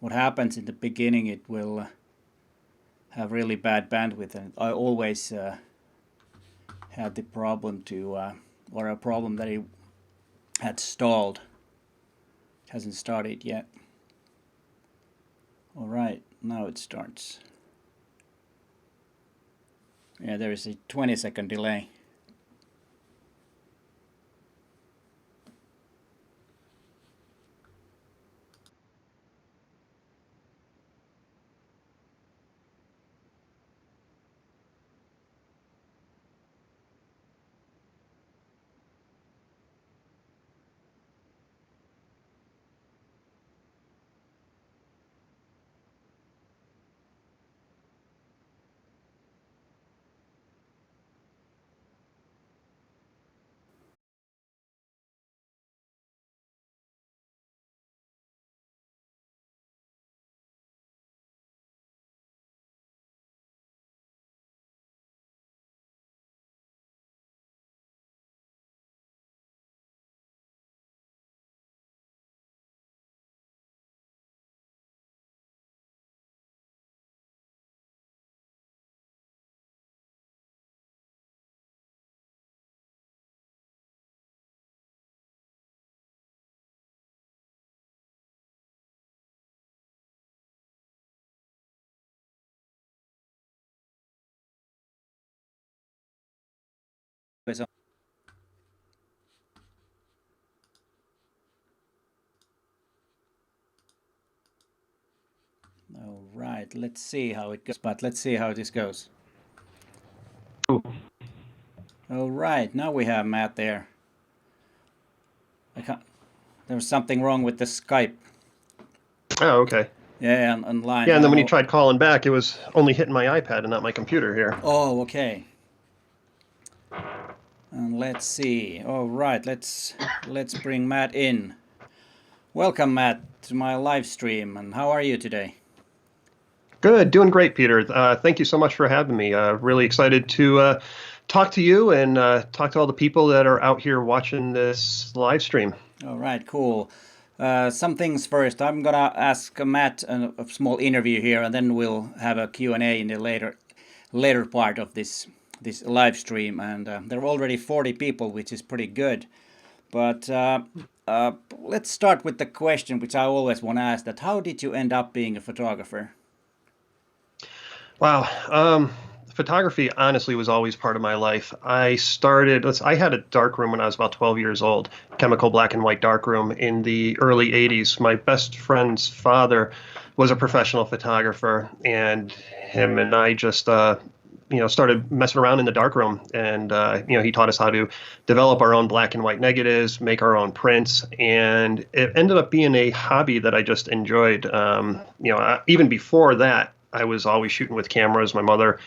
what happens in the beginning, it will have really bad bandwidth, and I always had the problem or a problem that it had stalled. It hasn't started yet. All right, now it starts. Yeah, there is a 20-second delay. All right, let's see how it goes. But let's see how this goes. All right, now we have Matt there. I can't. There was something wrong with the Skype. Oh, okay. Yeah, online. Yeah, and then when you tried calling back, it was only hitting my iPad and not my computer here. Oh, okay. And let's see. All right, let's bring Matt in. Welcome, Matt, to my live stream. And how are you today? Good, doing great, Peter. Thank you so much for having me. Really excited to talk to you and talk to all the people that are out here watching this live stream. All right, cool. Some things first. I'm gonna ask Matt a small interview here, and then we'll have a Q&A in the later part of this live stream. And there are already 40 people, which is pretty good. But let's start with the question, which I always want to ask: that how did you end up being a photographer? Wow. Photography honestly was always part of my life. I had a darkroom when I was about 12 years old, chemical black and white darkroom in the early 80s. My best friend's father was a professional photographer, and him and I just started messing around in the darkroom, and he taught us how to develop our own black and white negatives, make our own prints, and it ended up being a hobby that I just enjoyed. Even before that, I was always shooting with cameras. My mother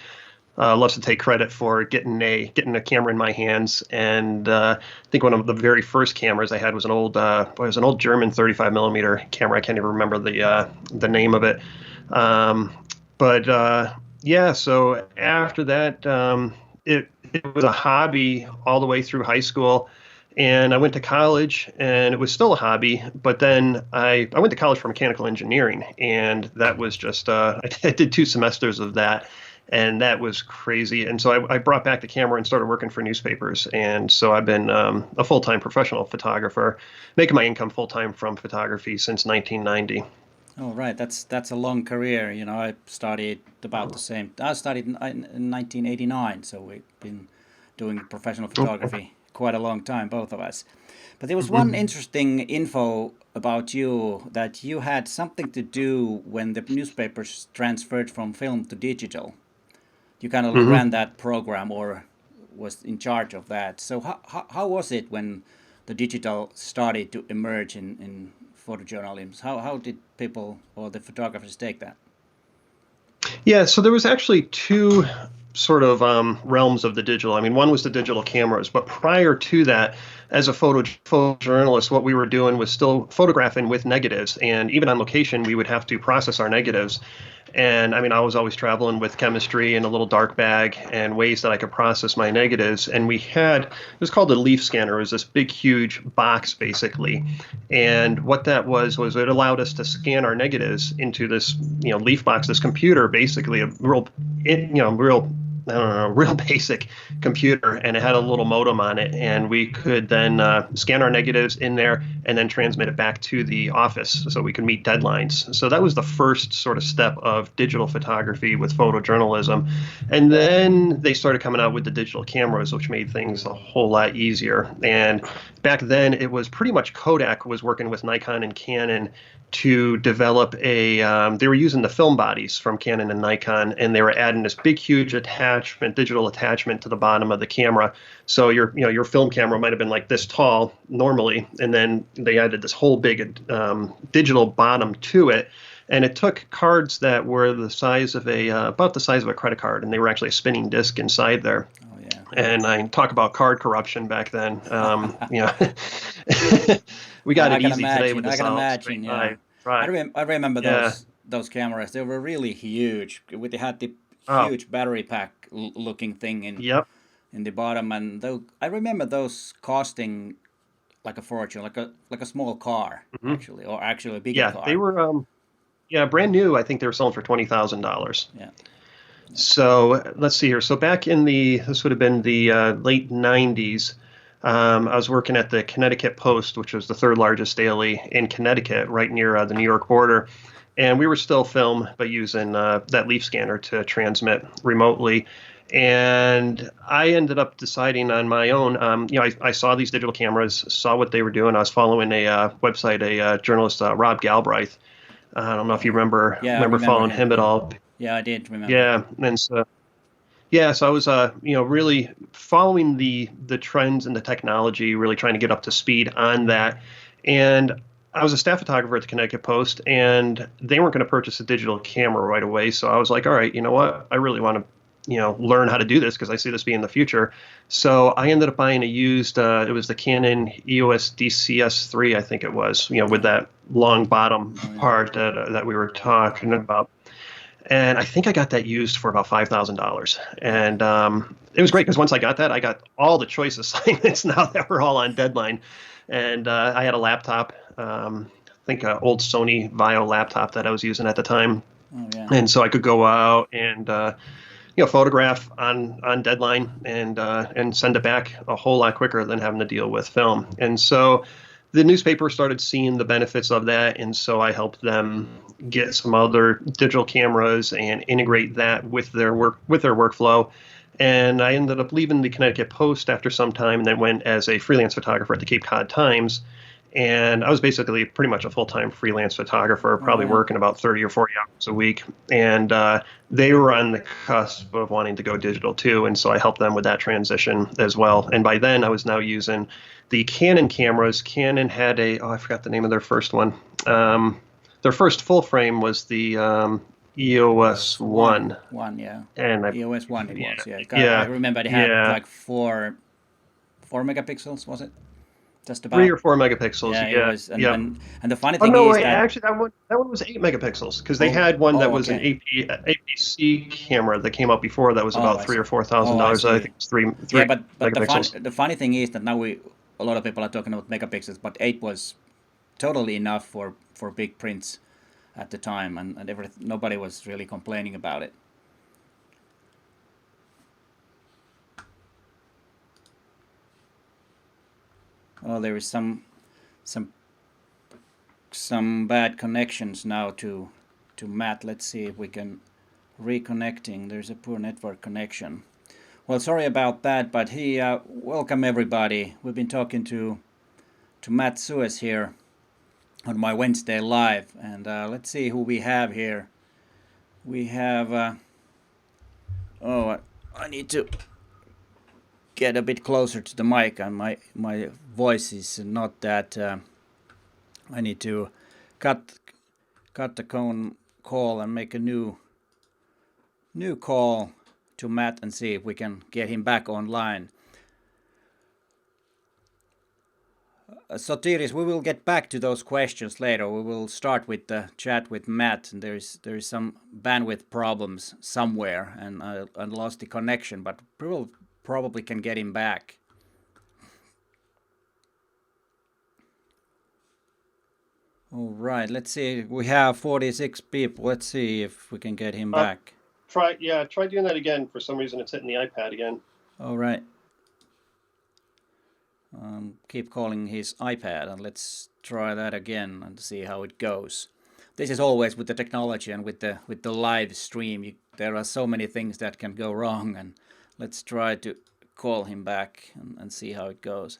loves to take credit for getting a camera in my hands, and I think one of the very first cameras I had was an old German 35 millimeter camera. I can't even remember the name of it, So after that, it was a hobby all the way through high school. And I went to college, and it was still a hobby. But then I went to college for mechanical engineering, and that was just I did 2 semesters of that, and that was crazy. And so I brought back the camera and started working for newspapers. And so I've been a full-time professional photographer, making my income full-time from photography since 1990. Oh, right. That's a long career. I started about the same. I started in 1989, so we've been doing professional photography quite a long time, both of us. But there was one interesting info about you, that you had something to do when the newspapers transferred from film to digital. You kind of ran that program or was in charge of that. So how was it when the digital started to emerge in photojournalism? How did people or the photographers take that? Yeah, so there was actually 2 sort of realms of the digital. I mean, one was the digital cameras, but prior to that, as a photojournalist, what we were doing was still photographing with negatives, and even on location, we would have to process our negatives. And I mean, I was always traveling with chemistry in a little dark bag and ways that I could process my negatives. And we had, it was called a leaf scanner. It was this big, huge box, basically. And what that was it allowed us to scan our negatives into this, leaf box, this computer, basically a real, real, I don't know, real basic computer, and it had a little modem on it, and we could then scan our negatives in there and then transmit it back to the office so we could meet deadlines. So that was the first sort of step of digital photography with photojournalism. And then they started coming out with the digital cameras, which made things a whole lot easier. And back then it was pretty much Kodak was working with Nikon and Canon to develop they were using the film bodies from Canon and Nikon, and they were adding this big, huge digital attachment to the bottom of the camera. So your film camera might have been like this tall normally, and then they added this whole big digital bottom to it. And it took cards that were the size of about the size of a credit card, and they were actually a spinning disc inside there. Oh, yeah. And I talk about card corruption back then. We got it easy today with the I can solid imagine. straight Yeah. eye. Right. I remember Yeah. those cameras. They were really huge. They had the Oh, huge battery pack looking thing yep. in the bottom, and I remember those costing like a fortune, like a small car Hmm. actually, or actually a bigger Yeah, they car. were brand new. I think they were selling for $20,000. Yeah. So let's see here. So back in this would have been the late 90s. I was working at the Connecticut Post, which was the third largest daily in Connecticut, right near the New York border. And we were still film, but using that leaf scanner to transmit remotely. And I ended up deciding on my own. I saw these digital cameras, saw what they were doing. I was following a website, a journalist, Rob Galbraith. I don't know if you remember Yeah, I remember following him. him at all. Yeah, I did remember. Yeah, and so yeah, so I was really following the trends and the technology, really trying to get up to speed on that. And I was a staff photographer at the Connecticut Post, and they weren't going to purchase a digital camera right away. So I was like, all right, you know what? I really want to learn how to do this because I see this being the future. So I ended up buying a used. It was the Canon EOS DCS3, I think it was, with that long bottom part that we were talking about. And I think I got that used for about $5,000. And it was great because once I got that, I got all the choice assignments now that were all on deadline. And I had a laptop, I think an old Sony Vaio laptop that I was using at the time. Oh yeah. And so I could go out and photograph on deadline and send it back a whole lot quicker than having to deal with film. And so the newspaper started seeing the benefits of that, and so I helped them get some other digital cameras and integrate that with their workflow. And I ended up leaving the Connecticut Post after some time, and then went as a freelance photographer at the Cape Cod Times. And I was basically pretty much a full-time freelance photographer, probably working about 30 or 40 hours a week. And they were on the cusp of wanting to go digital too, and so I helped them with that transition as well. And by then, I was now using the Canon cameras. Canon had I forgot the name of their first one. Their first full frame was the EOS 1. Yeah. And EOS 1 it was, yeah. Yeah. I remember they had like 4 megapixels, was it? Just about 3 or 4 megapixels. Yeah, Yeah. it was. Yeah. And the funny Oh thing no! is Wait, that actually, that one was 8 megapixels because they had one that was an APC camera that came out before that was about $3,000 or $4,000. I think it's three yeah, but megapixels. the funny thing is that now a lot of people are talking about megapixels, but 8 was totally enough for big prints at the time, and nobody was really complaining about it. Oh, there is some bad connections now to Matt. Let's see if we can reconnecting. There's a poor network connection. Well, sorry about that, but welcome everybody. We've been talking to Matt Suess here on my Wednesday live, and let's see who we have here. We have I need to get a bit closer to the mic, and my voice is not that. I need to cut the call and make a new call to Matt and see if we can get him back online. Sotiris, we will get back to those questions later. We will start with the chat with Matt. And there is some bandwidth problems somewhere, and I lost the connection, but we will probably can get him back. All right, let's see. We have 46 people. Let's see if we can get him back. Try doing that again. For some reason, it's hitting the iPad again. All right. Keep calling his iPad, and let's try that again and see how it goes. This is always with the technology and with the live stream. There are so many things that can go wrong, and let's try to call him back and see how it goes.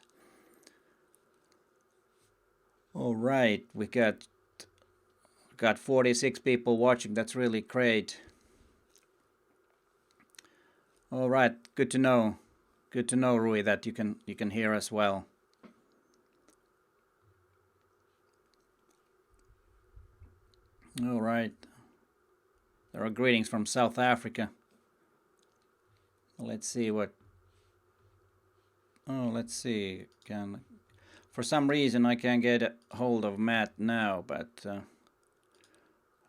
All right, we got 46 people watching. That's really great. All right, good to know. Good to know, Rui, that you can hear us well. All right. There are greetings from South Africa. Let's see what. Oh, let's see. For some reason I can't get a hold of Matt now, but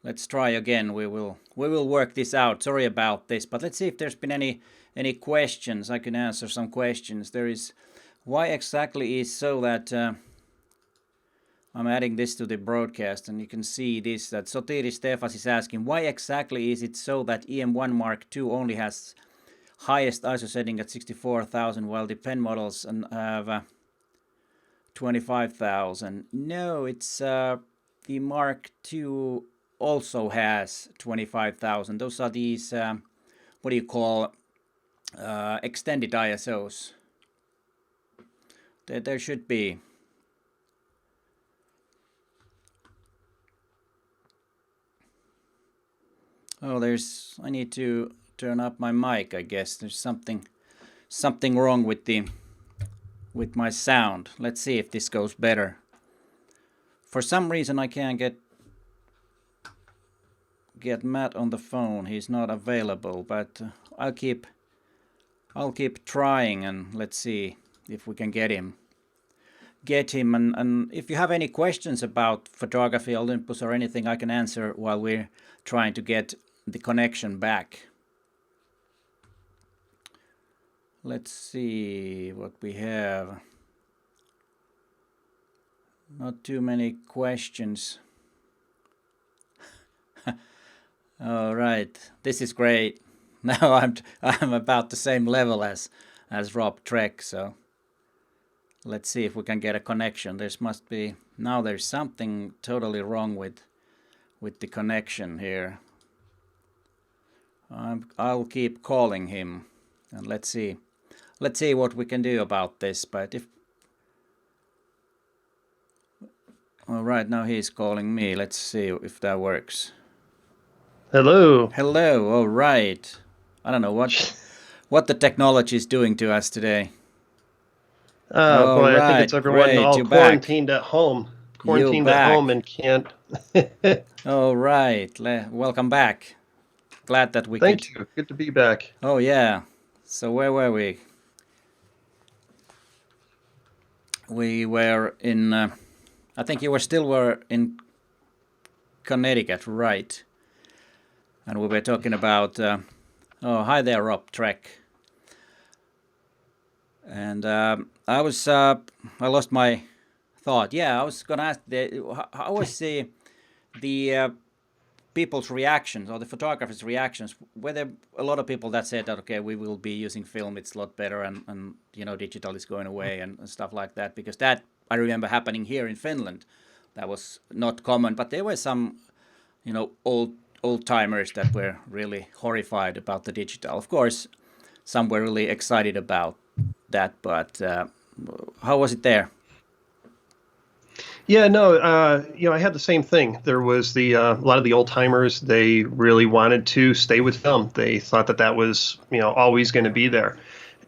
let's try again. We will work this out. Sorry about this, but let's see if there's been any questions. I can answer some questions. There is, why exactly is so that I'm adding this to the broadcast, and you can see this, that Sotiris Stefas is asking, why exactly is it so that EM1 Mark II only has highest ISO setting at 64,000 while the pen models have 25,000? No, it's the Mark II also has 25,000. Those are these, what do you call, extended ISOs. There should be. Oh, I need to turn up my mic, I guess. There's something wrong with my sound. Let's see if this goes better. For some reason I can't get Matt on the phone. He's not available, but I'll keep trying, and let's see if we can get him. And if you have any questions about photography, Olympus, or anything, I can answer while we're trying to get the connection back. Let's see what we have. Not too many questions. All right, this is great. Now I'm about the same level as Rob Trek, so let's see if we can get a connection. There's something totally wrong with the connection here. I'll keep calling him, and let's see what we can do about this. But all right, now he's calling me. Let's see if that works. Hello. Hello. All right. I don't know what the technology is doing to us today. Oh boy, right. I think it's everyone great. All quarantined back. At home. Quarantined at home and can't. All right. Welcome back. Glad that we Thank you. Good to be back. Oh yeah. So where were we? We were in. I think you were in Connecticut, right? And we were talking about. Oh, hi there, Rob Trek. And I lost my thought. Yeah, I was gonna ask how was the people's reactions, or the photographers' reactions? Were there a lot of people that said that, okay, we will be using film, it's a lot better, and digital is going away and stuff like that? Because that I remember happening here in Finland. That was not common, but there were some, old timers that were really horrified about the digital. Of course, some were really excited about that, but how was it there? Yeah, no, I had the same thing. There was a lot of the old timers. They really wanted to stay with film. They thought that was, always going to be there.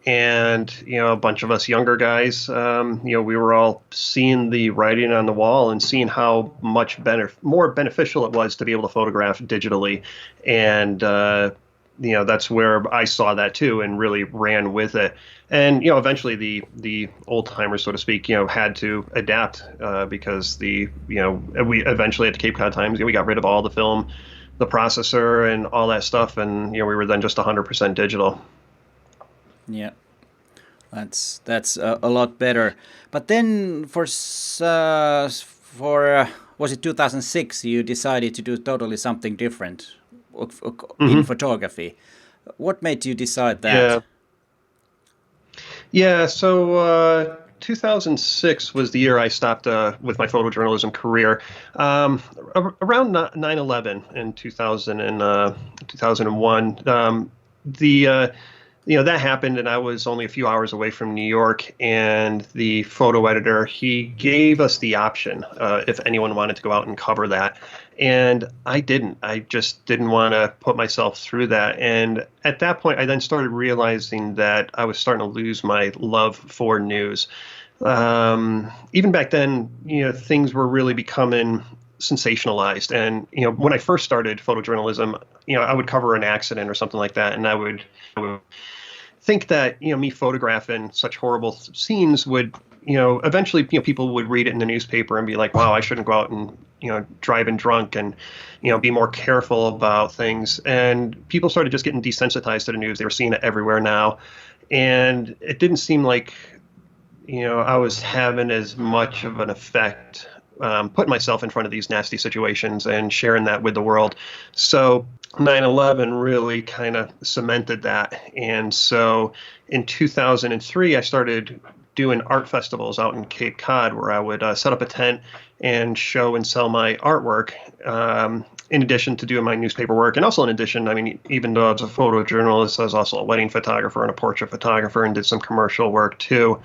And, a bunch of us younger guys, we were all seeing the writing on the wall and seeing how much more beneficial it was to be able to photograph digitally. And, that's where I saw that too and really ran with it. And eventually the old timers, so to speak, had to adapt because we eventually at the Cape Cod Times, we got rid of all the film, the processor, and all that stuff, and we were then just 100% digital. Yeah, that's a lot better. But then was it 2006 you decided to do totally something different in photography? What made you decide that? Yeah. Yeah, so 2006 was the year I stopped with my photojournalism career. Around 9/11 in 2000 and 2001, that happened, and I was only a few hours away from New York. And the photo editor, he gave us the option if anyone wanted to go out and cover that. And I didn't. I just didn't want to put myself through that. And at that point, I then started realizing that I was starting to lose my love for news. Even back then, things were really becoming sensationalized. And, when I first started photojournalism, I would cover an accident or something like that. And I would think that, me photographing such horrible scenes would, eventually, people would read it in the newspaper and be like, wow, I shouldn't go out and, driving drunk and, be more careful about things. And people started just getting desensitized to the news. They were seeing it everywhere now. And it didn't seem like, I was having as much of an effect putting myself in front of these nasty situations and sharing that with the world. So 9/11 really kind of cemented that. And so in 2003, I started doing art festivals out in Cape Cod where I would set up a tent and show and sell my artwork in addition to doing my newspaper work. And also in addition, even though I was a photojournalist, I was also a wedding photographer and a portrait photographer and did some commercial work too.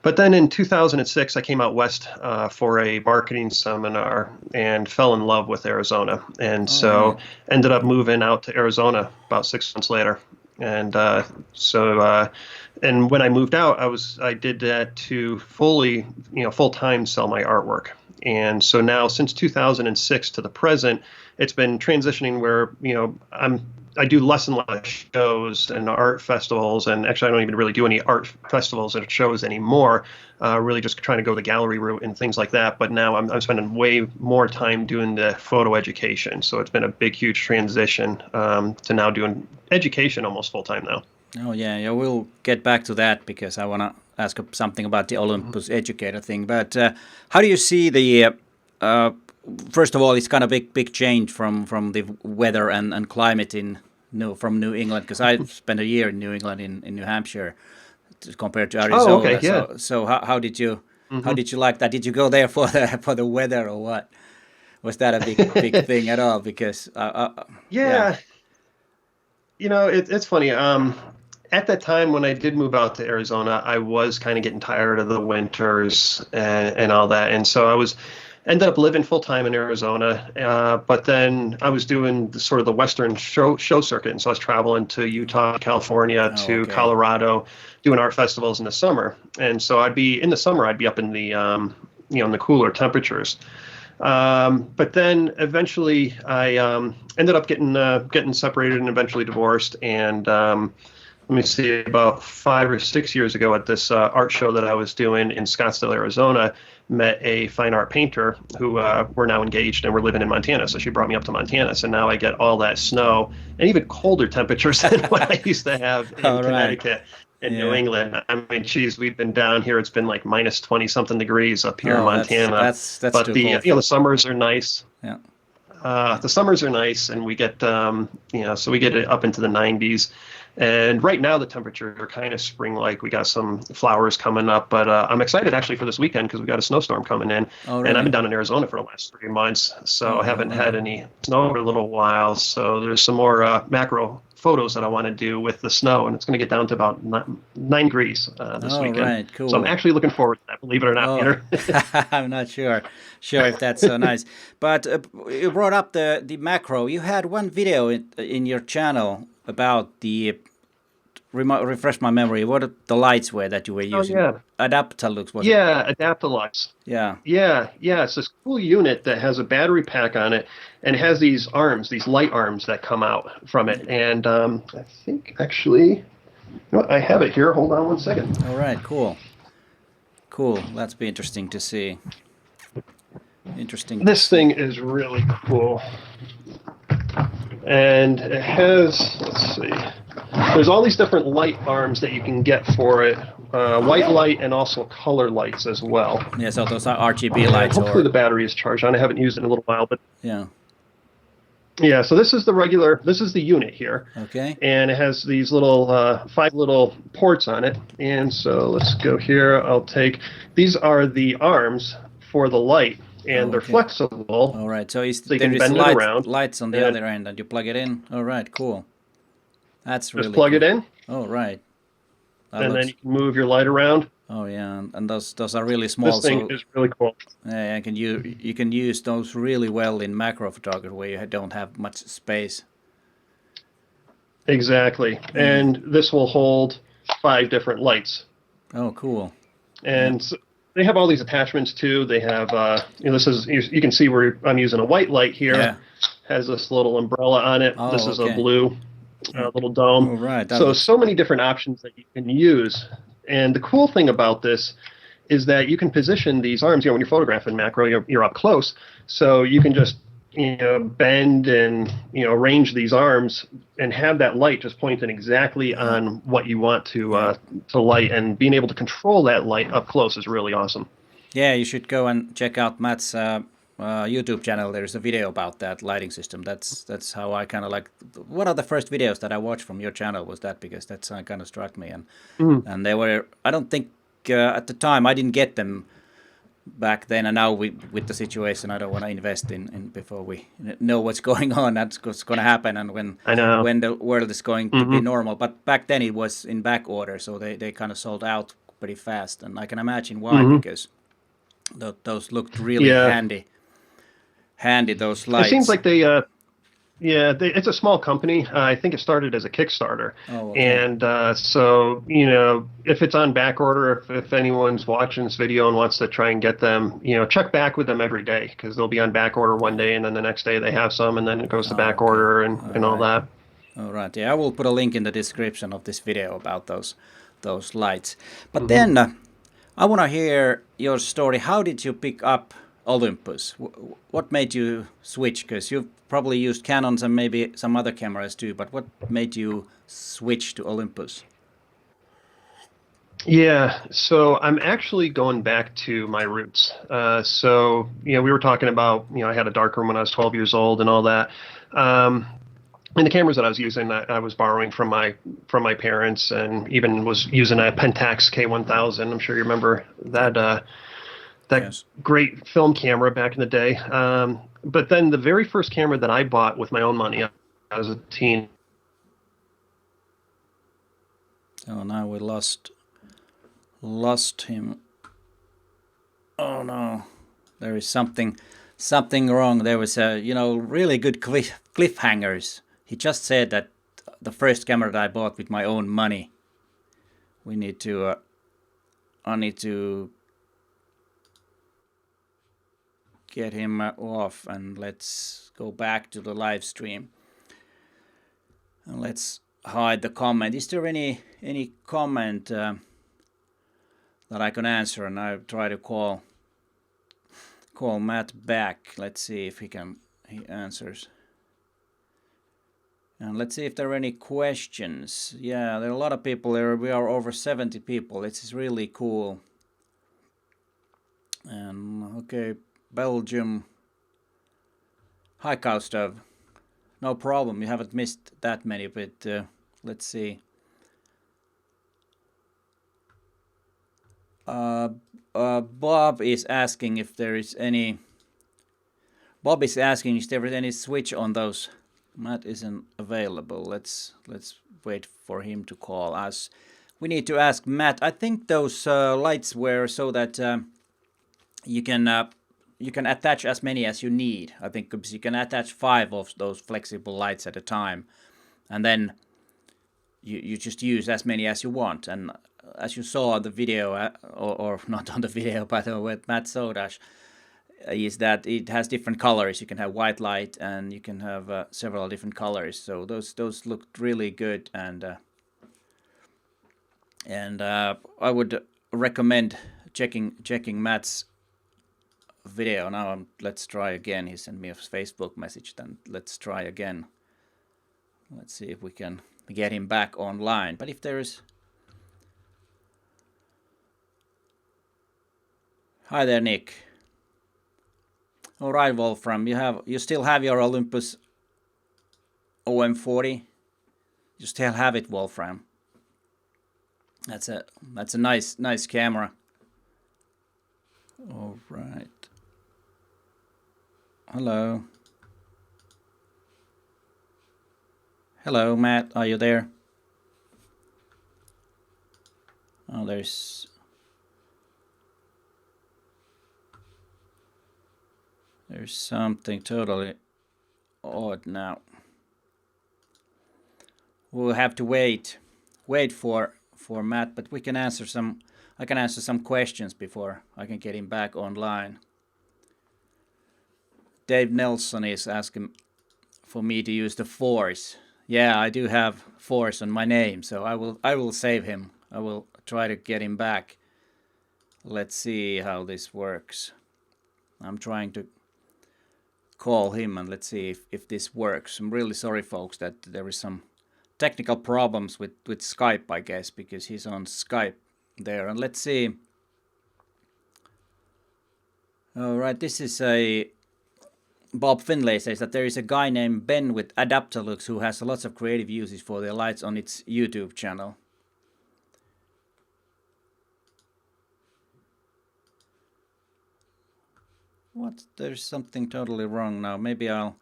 But then in 2006, I came out west for a marketing seminar and fell in love with Arizona. And ended up moving out to Arizona about 6 months later. And and when I moved out, I did that to full-time sell my artwork. And so now since 2006 to the present, it's been transitioning where, I do less and less shows and art festivals, and actually I don't even really do any art festivals and shows anymore, really just trying to go the gallery route and things like that. But now I'm spending way more time doing the photo education. So it's been a big, huge transition to now doing education almost full-time now. Oh, yeah, we'll get back to that because I want to ask something about the Olympus educator thing. But how do you see the first of all, it's kind of big change from the weather and climate from New England, because I spent a year in New England in New Hampshire compared to Arizona. Oh, okay, yeah. So how did you like that? Did you go there for the weather or what? Was that a big thing at all? Because yeah. It's funny. At that time when I did move out to Arizona, I was kind of getting tired of the winters and all that, and so I ended up living full time in Arizona, but then I was doing the Western show circuit, and so I was traveling to Utah, California, Colorado, doing art festivals in the summer. And so I'd be up in the in the cooler temperatures. But then eventually I ended up getting separated and eventually divorced. And let me see, about 5 or 6 years ago at this art show that I was doing in Scottsdale, Arizona, met a fine art painter who we're now engaged, and we're living in Montana. So she brought me up to Montana. So now I get all that snow and even colder temperatures than what I used to have in Connecticut and New England. Geez, we've been down here. It's been like minus 20 something degrees up here in Montana. That's but too the cold. the summers are nice. Yeah. The summers are nice, and we get so we get it up into the 90s. And right now the temperatures are kind of spring-like. We got some flowers coming up, but I'm excited actually for this weekend because we got a snowstorm coming in. Oh, really? And I've been down in Arizona for the last 3 months, so I haven't had any snow for a little while. So there's some more macro photos that I want to do with the snow, and it's going to get down to about 9 degrees this weekend. Right, cool. So I'm actually looking forward to that, believe it or not, Peter. I'm not sure if that's so nice. But you brought up the macro. You had one video in your channel about the refresh my memory. What the lights were that you were Oh using? yeah, Adaptalux, was it? yeah, Adaptalux. Yeah. Yeah. It's this cool unit that has a battery pack on it and has these arms, these light arms that come out from it. And I think actually, I have it here. Hold on one second. All right. Cool. Cool. That's be interesting to see. Interesting to This see. thing is really cool. And it has, let's see, there's all these different light arms that you can get for it, white light and also color lights as well. Yeah, so those are RGB lights, Hopefully or the battery is charged on. I haven't used it in a little while, but yeah. yeah, so this is the unit here. Okay. And it has these little, 5 little ports on it. And so let's go here. These are the arms for the light, and they're flexible. All right. So you there can is bend it around. lights on the other end, and you plug it in. All right. Cool. That's really Just plug it in, Oh, right. and then you can move your light around. Oh yeah, and those are really small. This thing is really cool. Yeah, you can use those really well in macro photography where you don't have much space. Exactly, and this will hold 5 different lights. Oh, cool. And so they have all these attachments too. They have, this is, you can see where I'm using a white light here. Yeah. Has this little umbrella on it. Oh, this is a blue little dome. Oh, right. So many different options that you can use. And the cool thing about this is that you can position these arms, when you're photographing macro, you're up close. So you can just, bend and, arrange these arms and have that light just pointing exactly on what you want to light, and being able to control that light up close is really awesome. Yeah, you should go and check out Matt's YouTube channel. There's a video about that lighting system. That's how I kind of like. One of the first videos that I watched from your channel was that, because that's kind of struck me, and they were. I don't think at the time I didn't get them back then, and now with the situation, I don't want to invest in before we know what's going on. That's what's going to happen, and when the world is going to be normal. But back then it was in back order, so they kind of sold out pretty fast, and I can imagine why, because those looked really handy, those lights. It seems like it's a small company. I think it started as a Kickstarter. Oh, okay. And so, if it's on back order, if anyone's watching this video and wants to try and get them, check back with them every day, because they'll be on back order one day, and then the next day they have some, and then it goes to back order and all that. All right. Yeah, I will put a link in the description of this video about those lights. But then I want to hear your story. How did you pick up Olympus? What made you switch? Because you've probably used Canons and maybe some other cameras too, but what made you switch to Olympus? Yeah, so I'm actually going back to my roots. So, we were talking about, I had a darkroom when I was 12 years old and all that. And the cameras that I was using, I was borrowing from my parents, and even was using a Pentax K1000. I'm sure you remember that Yes. great film camera back in the day. But then the very first camera that I bought with my own money, I was a teen. Oh, now we lost him. Oh no, there is something wrong. There was really good cliffhangers. He just said that the first camera that I bought with my own money. I need to get him off, and let's go back to the live stream. And let's hide the comment. Is there any comment that I can answer? And I'll try to call Matt back. Let's see if he answers. And let's see if there are any questions. Yeah, there are a lot of people there. We are over 70 people. This is really cool. And okay, Belgium. Hi, Kaustov. No problem. You haven't missed that many, but let's see. Bob is asking if there is any. Bob is asking if there is any switch on those. Matt isn't available. Let's wait for him to call us. We need to ask Matt. I think those lights were so that you can attach as many as you need. I think because you can attach 5 of those flexible lights at a time, and then you just use as many as you want. And as you saw on the video, or not on the video, but with Matt Sodash, is that it has different colors. You can have white light, and you can have several different colors. So those looked really good, and I would recommend checking Matt's video. Now let's try again. He sent me a Facebook message. Then let's try again. Let's see if we can get him back online. But if there is, hi there, Nick. All right, Wolfram, you still have your Olympus OM40. You still have it, Wolfram. That's a nice camera. All right. Hello. Hello, Matt. Are you there? Oh, there's something totally odd now. We'll have to wait for Matt, but we can answer some. I can answer some questions before I can get him back online. Dave Nelson is asking for me to use the Force. Yeah, I do have Force on my name, so I will save him. I will try to get him back. Let's see how this works. I'm trying to call him, and let's see if this works. I'm really sorry, folks, that there is some technical problems with Skype, I guess, because he's on Skype there. And let's see. All right, this is a Bob Finlay says that there is a guy named Ben with Adaptalux who has lots of creative uses for their lights on its YouTube channel. What? There's something totally wrong now. Maybe I'll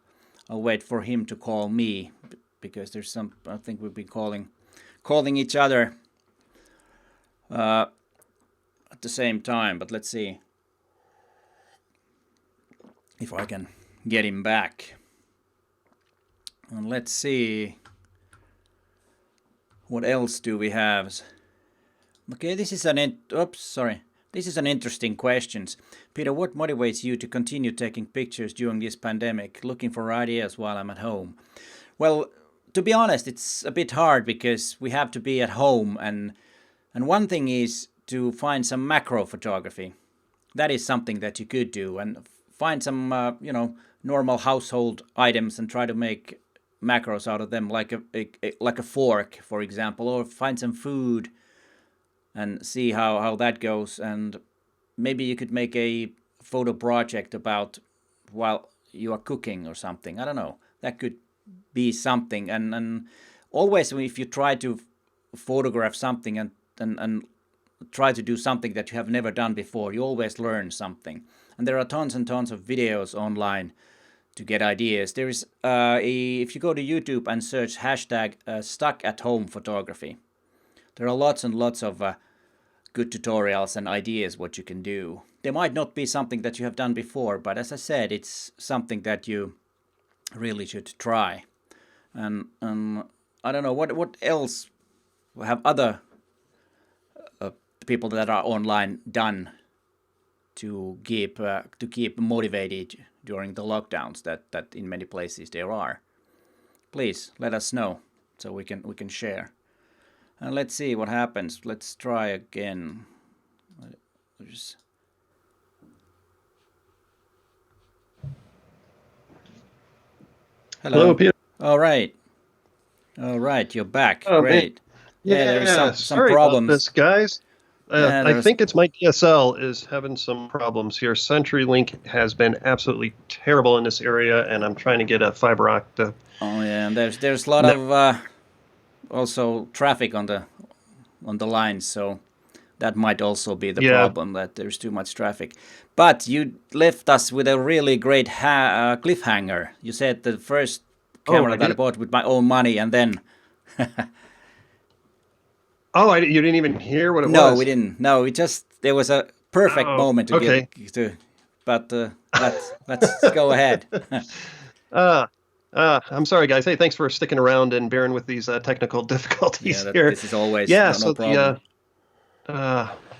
wait for him to call me, because there's some. I think we've been calling each other at the same time. But let's see if I can get him back. And let's see, what else do we have? Okay, this is This is an interesting question. Peter, what motivates you to continue taking pictures during this pandemic, looking for ideas while I'm at home? Well, to be honest, it's a bit hard because we have to be at home, and one thing is to find some macro photography. That is something that you could do, and find some normal household items and try to make macros out of them, like a fork, for example, or find some food and see how that goes. And maybe you could make a photo project about while you are cooking or something. I don't know. That could be something. And always if you try to photograph something and try to do something that you have never done before, you always learn something. And there are tons and tons of videos online to get ideas. There is if you go to YouTube and search hashtag stuck at home photography, there are lots and lots of good tutorials and ideas what you can do. They might not be something that you have done before, but as I said, it's something that you really should try. And I don't know what else have other people that are online done to keep motivated during the lockdowns that in many places there are. Please let us know so we can share. And let's see what happens. Let's try again. Hello, Peter. All right, you're back. Oh, great. Yeah, there's some sorry problems. about this, guys. I think it's my DSL is having some problems here. CenturyLink has been absolutely terrible in this area, and I'm trying to get a fiber optic. Oh yeah, and there's a lot of also traffic on the lines, so that might also be the problem, that there's too much traffic. But you left us with a really great cliffhanger. You said the first camera that I bought with my own money, and then you didn't even hear what it was? No, we didn't. No, there was a perfect moment to get to. But let's go ahead. I'm sorry, guys. Hey, thanks for sticking around and bearing with these technical difficulties Yeah, here. this is always Yeah, no problem.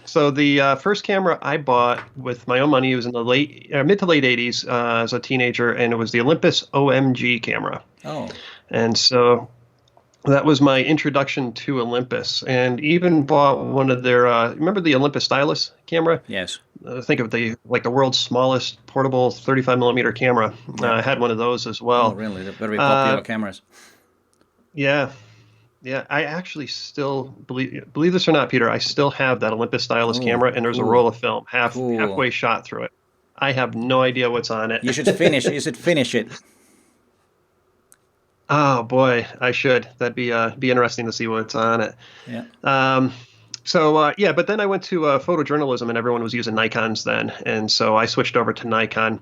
so the first camera I bought with my own money was in the mid to late 80s as a teenager, and it was the Olympus OMG camera. Oh, And so that was my introduction to Olympus, and even bought one of their. Remember the Olympus stylus camera? yes. Think of the world's smallest portable 35 millimeter camera. Yeah. I had one of those as Oh, well. really? They're very Uh, popular cameras. yeah, yeah. I actually still believe this or not, Peter. I still have that Olympus stylus Oh, camera, and there's a cool. roll of film Cool. halfway shot through it. I have no idea what's on it. You should finish. You should finish it. Oh boy, I should. That'd be interesting to see what's on it. Yeah. Um, yeah, but then I went to photojournalism, and everyone was using Nikons then, and so I switched over to Nikon.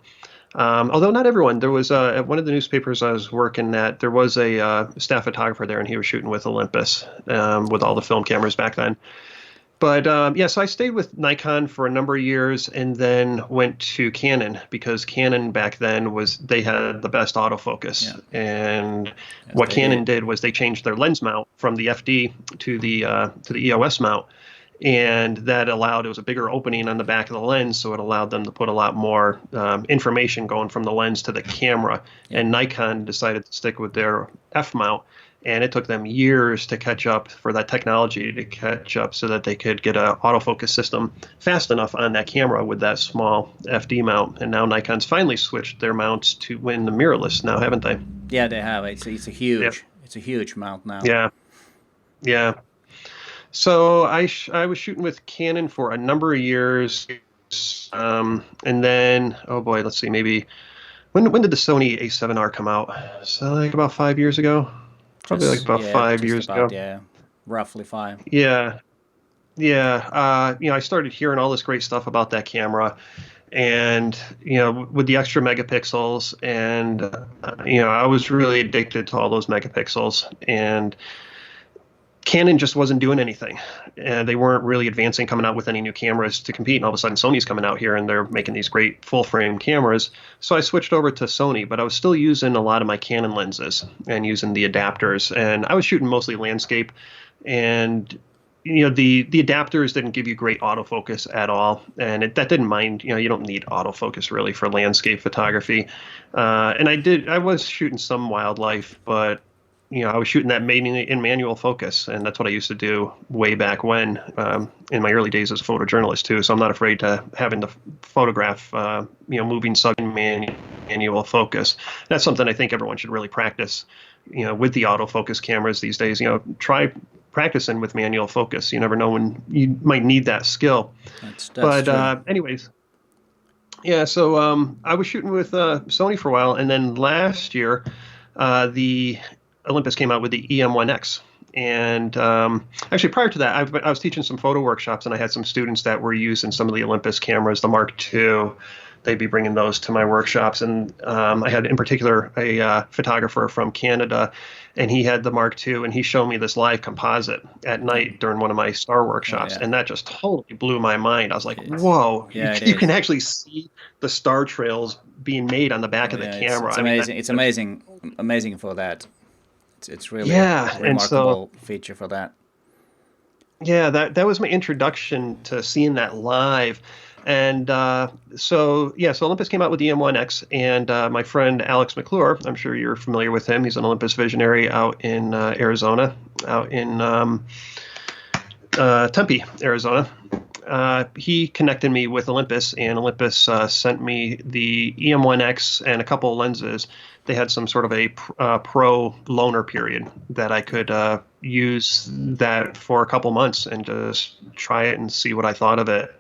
Although not everyone, there was at one of the newspapers I was working at, there was a staff photographer there, and he was shooting with Olympus with all the film cameras back then. But yeah, so I stayed with Nikon for a number of years, and then went to Canon because Canon back then they had the best autofocus. Yeah. And Yes, what they Canon did. did was they changed their lens mount from the FD to the EOS mount, and that allowed it was a bigger opening on the back of the lens, so it allowed them to put a lot more information going from the lens to the camera. Yeah. And Nikon decided to stick with their F mount, and it took them years to catch up for that technology to catch up so that they could get an autofocus system fast enough on that camera with that small FD mount. And now Nikon's finally switched their mounts to win the mirrorless now, haven't they? Yeah, they have. It's a Yeah. huge mount now. Yeah. Yeah. So I was shooting with Canon for a number of years, and then oh boy, let's see, maybe when did the Sony A7R come out? So like about 5 years ago, probably like about Yeah, 5 years ago. yeah, roughly 5. Yeah, yeah. I started hearing all this great stuff about that camera, and with the extra megapixels, and I was really addicted to all those megapixels, and Canon just wasn't doing anything, and they weren't really advancing, coming out with any new cameras to compete. And all of a sudden, Sony's coming out here, and they're making these great full-frame cameras. So I switched over to Sony, but I was still using a lot of my Canon lenses and using the adapters. And I was shooting mostly landscape, and the adapters didn't give you great autofocus at all, and that didn't mind. You don't need autofocus really for landscape photography. And I was shooting some wildlife, but I was shooting that mainly in manual focus, and that's what I used to do way back when, in my early days as a photojournalist too. So I'm not afraid to having to photograph, moving subject in manual focus. That's something I think everyone should really practice, with the autofocus cameras these days. Try practicing with manual focus. You never know when you might need that skill. That's But true. anyways, yeah. So I was shooting with Sony for a while, and then last year, the Olympus came out with the EM1X. And actually, prior to that, I was teaching some photo workshops, and I had some students that were using some of the Olympus cameras, the Mark II. They'd be bringing those to my workshops. And I had, in particular, a photographer from Canada, and he had the Mark II, and he showed me this live composite at night during one of my star workshops. yeah. And that just totally blew my mind. I was like, It's- whoa, yeah, it you is. can actually see the star trails being made on the back of the Yeah, camera. it's I mean, amazing. It's amazing for that. It's really Yeah, a and so remarkable feature for that. yeah, that was my introduction to seeing that live. And so Olympus came out with the M1X, and my friend Alex McClure, I'm sure you're familiar with him. He's an Olympus visionary out in Arizona, out in Tempe, Arizona. He connected me with Olympus, and Olympus sent me the EM1X and a couple of lenses. They had some sort of a pro loaner period that I could use that for a couple months and just try it and see what I thought of it.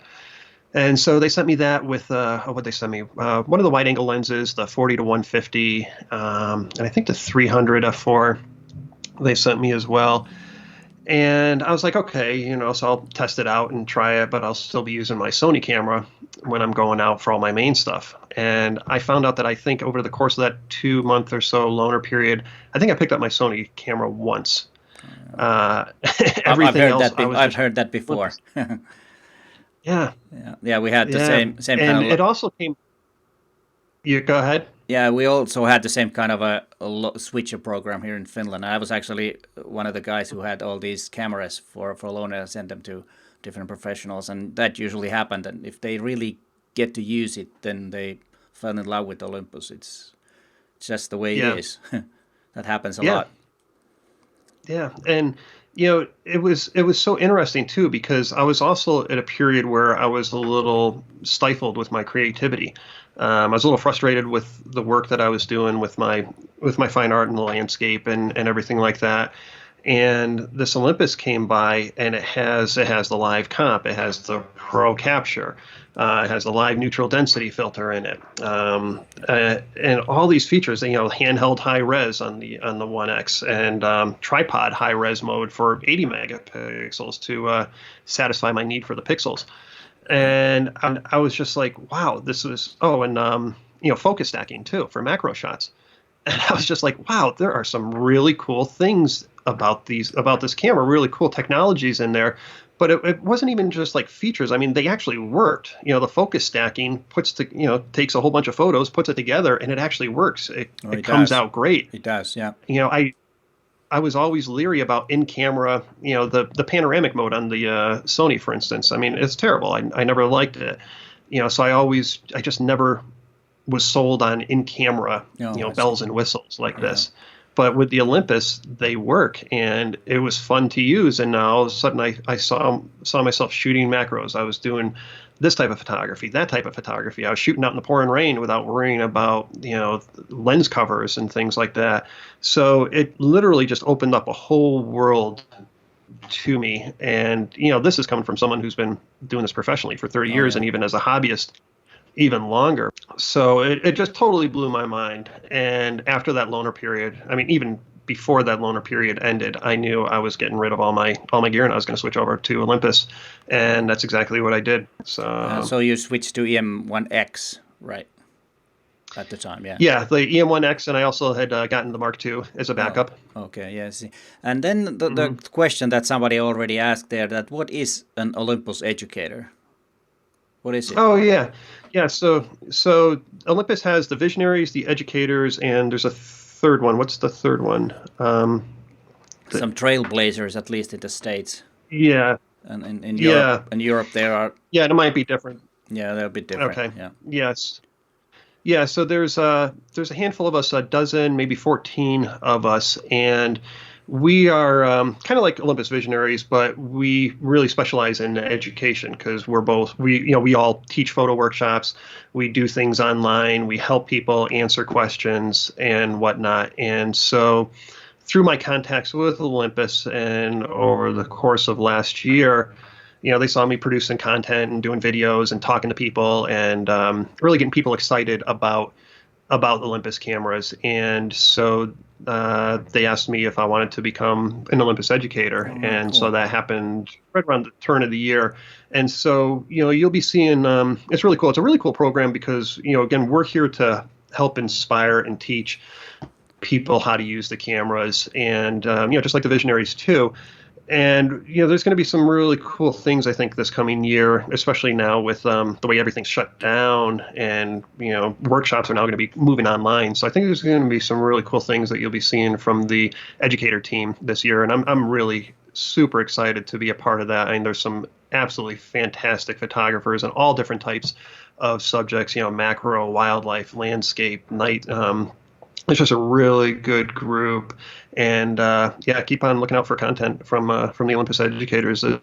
And so they sent me that with what they sent me, one of the wide angle lenses, the 40 to 150, and I think the 300 f4 they sent me as well. And I was like, okay, so I'll test it out and try it, but I'll still be using my Sony camera when I'm going out for all my main stuff. And I found out that I think over the course of that 2 month or so loaner period, I think I picked up my Sony camera once. Everything else, I've heard that before. Yeah, Yeah, we had the yeah. same kind And of. it also came. You go ahead. Yeah, we also had the same kind of a switcher program here in Finland. I was actually one of the guys who had all these cameras for loan and sent them to different professionals, and that usually happened. And if they really get to use it, then they fell in love with Olympus. It's just the way it Yeah, is. That happens a yeah, lot. yeah. And it was so interesting too because I was also at a period where I was a little stifled with my creativity. I was a little frustrated with the work that I was doing with my fine art and the landscape and everything like that. And this Olympus came by, and it has the live comp, it has the pro capture, it has the live neutral density filter in it, and all these features. Handheld high res on the One X, and tripod high res mode for 80 megapixels to satisfy my need for the pixels. And I was just like, wow, this was. Oh, and focus stacking too for macro shots. And I was just like, wow, there are some really cool things about this camera, really cool technologies in there. But it wasn't even just like features. I mean, they actually worked. The focus stacking takes a whole bunch of photos, puts it together, and it actually works. It comes does. out great. It does, yeah. I was always leery about in camera, the panoramic mode on the Sony, for instance. I mean, it's terrible. I never liked it. So I just never was sold on in camera, Oh, I see. bells and whistles like Yeah. this. But with the Olympus, they work, and it was fun to use. And now all of a sudden, I saw myself shooting macros. I was doing this type of photography, that type of photography. I was shooting out in the pouring rain without worrying about lens covers and things like that. So it literally just opened up a whole world to me. And this is coming from someone who's been doing this professionally for 30 Oh, years, yeah. and even as a hobbyist even longer. So it just totally blew my mind. And after that loaner period, I mean, even before that loaner period ended, I knew I was getting rid of all my gear, and I was going to switch over to Olympus. And that's exactly what I did. So So you switched to EM1X, right? At the time, yeah. yeah, the EM1X, and I also had gotten the Mark II as a Oh, backup. okay, yeah. I see. And then the Hmm. question that somebody already asked there: that what is an Olympus educator? What is it? Oh yeah, yeah. So Olympus has the visionaries, the educators, and there's a third one. What's the third one? The, Some trailblazers, at least in the States, yeah, and in Europe. yeah, In Europe, there are, yeah. It might be different. yeah, they're a bit different. Okay. Yeah. Yes. Yeah. So there's a handful of us, a dozen, maybe 14 of us, and we are kind of like Olympus Visionaries, but we really specialize in education because we all teach photo workshops, we do things online, we help people answer questions and whatnot, and so through my contacts with Olympus and over the course of last year, they saw me producing content and doing videos and talking to people and really getting people excited about Olympus cameras. And so they asked me if I wanted to become an Olympus educator. Oh, And so cool. that happened right around the turn of the year. And so, you'll be seeing, it's really cool. It's a really cool program because, again, we're here to help inspire and teach people how to use the cameras and, just like the visionaries too. And there's going to be some really cool things I think this coming year, especially now with the way everything's shut down, and workshops are now going to be moving online. So I think there's going to be some really cool things that you'll be seeing from the educator team this year, and I'm really super excited to be a part of that. I mean, there's some absolutely fantastic photographers and all different types of subjects, macro, wildlife, landscape, night. It's just a really good group, and yeah, keep on looking out for content from the Olympus educators. Oh,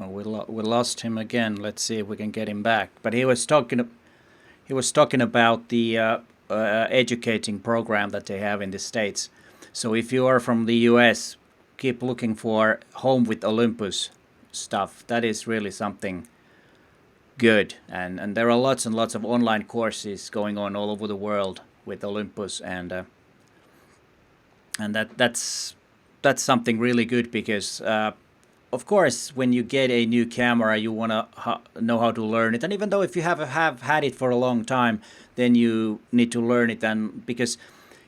we lost him again. Let's see if we can get him back. But he was talking about the educating program that they have in the States. So if you are from the US, keep looking for Home with Olympus stuff. That is really something good. And there are lots and lots of online courses going on all over the world with Olympus, and that's something really good because of course when you get a new camera you want to know how to learn it, and even though if you have had it for a long time, then you need to learn it. And because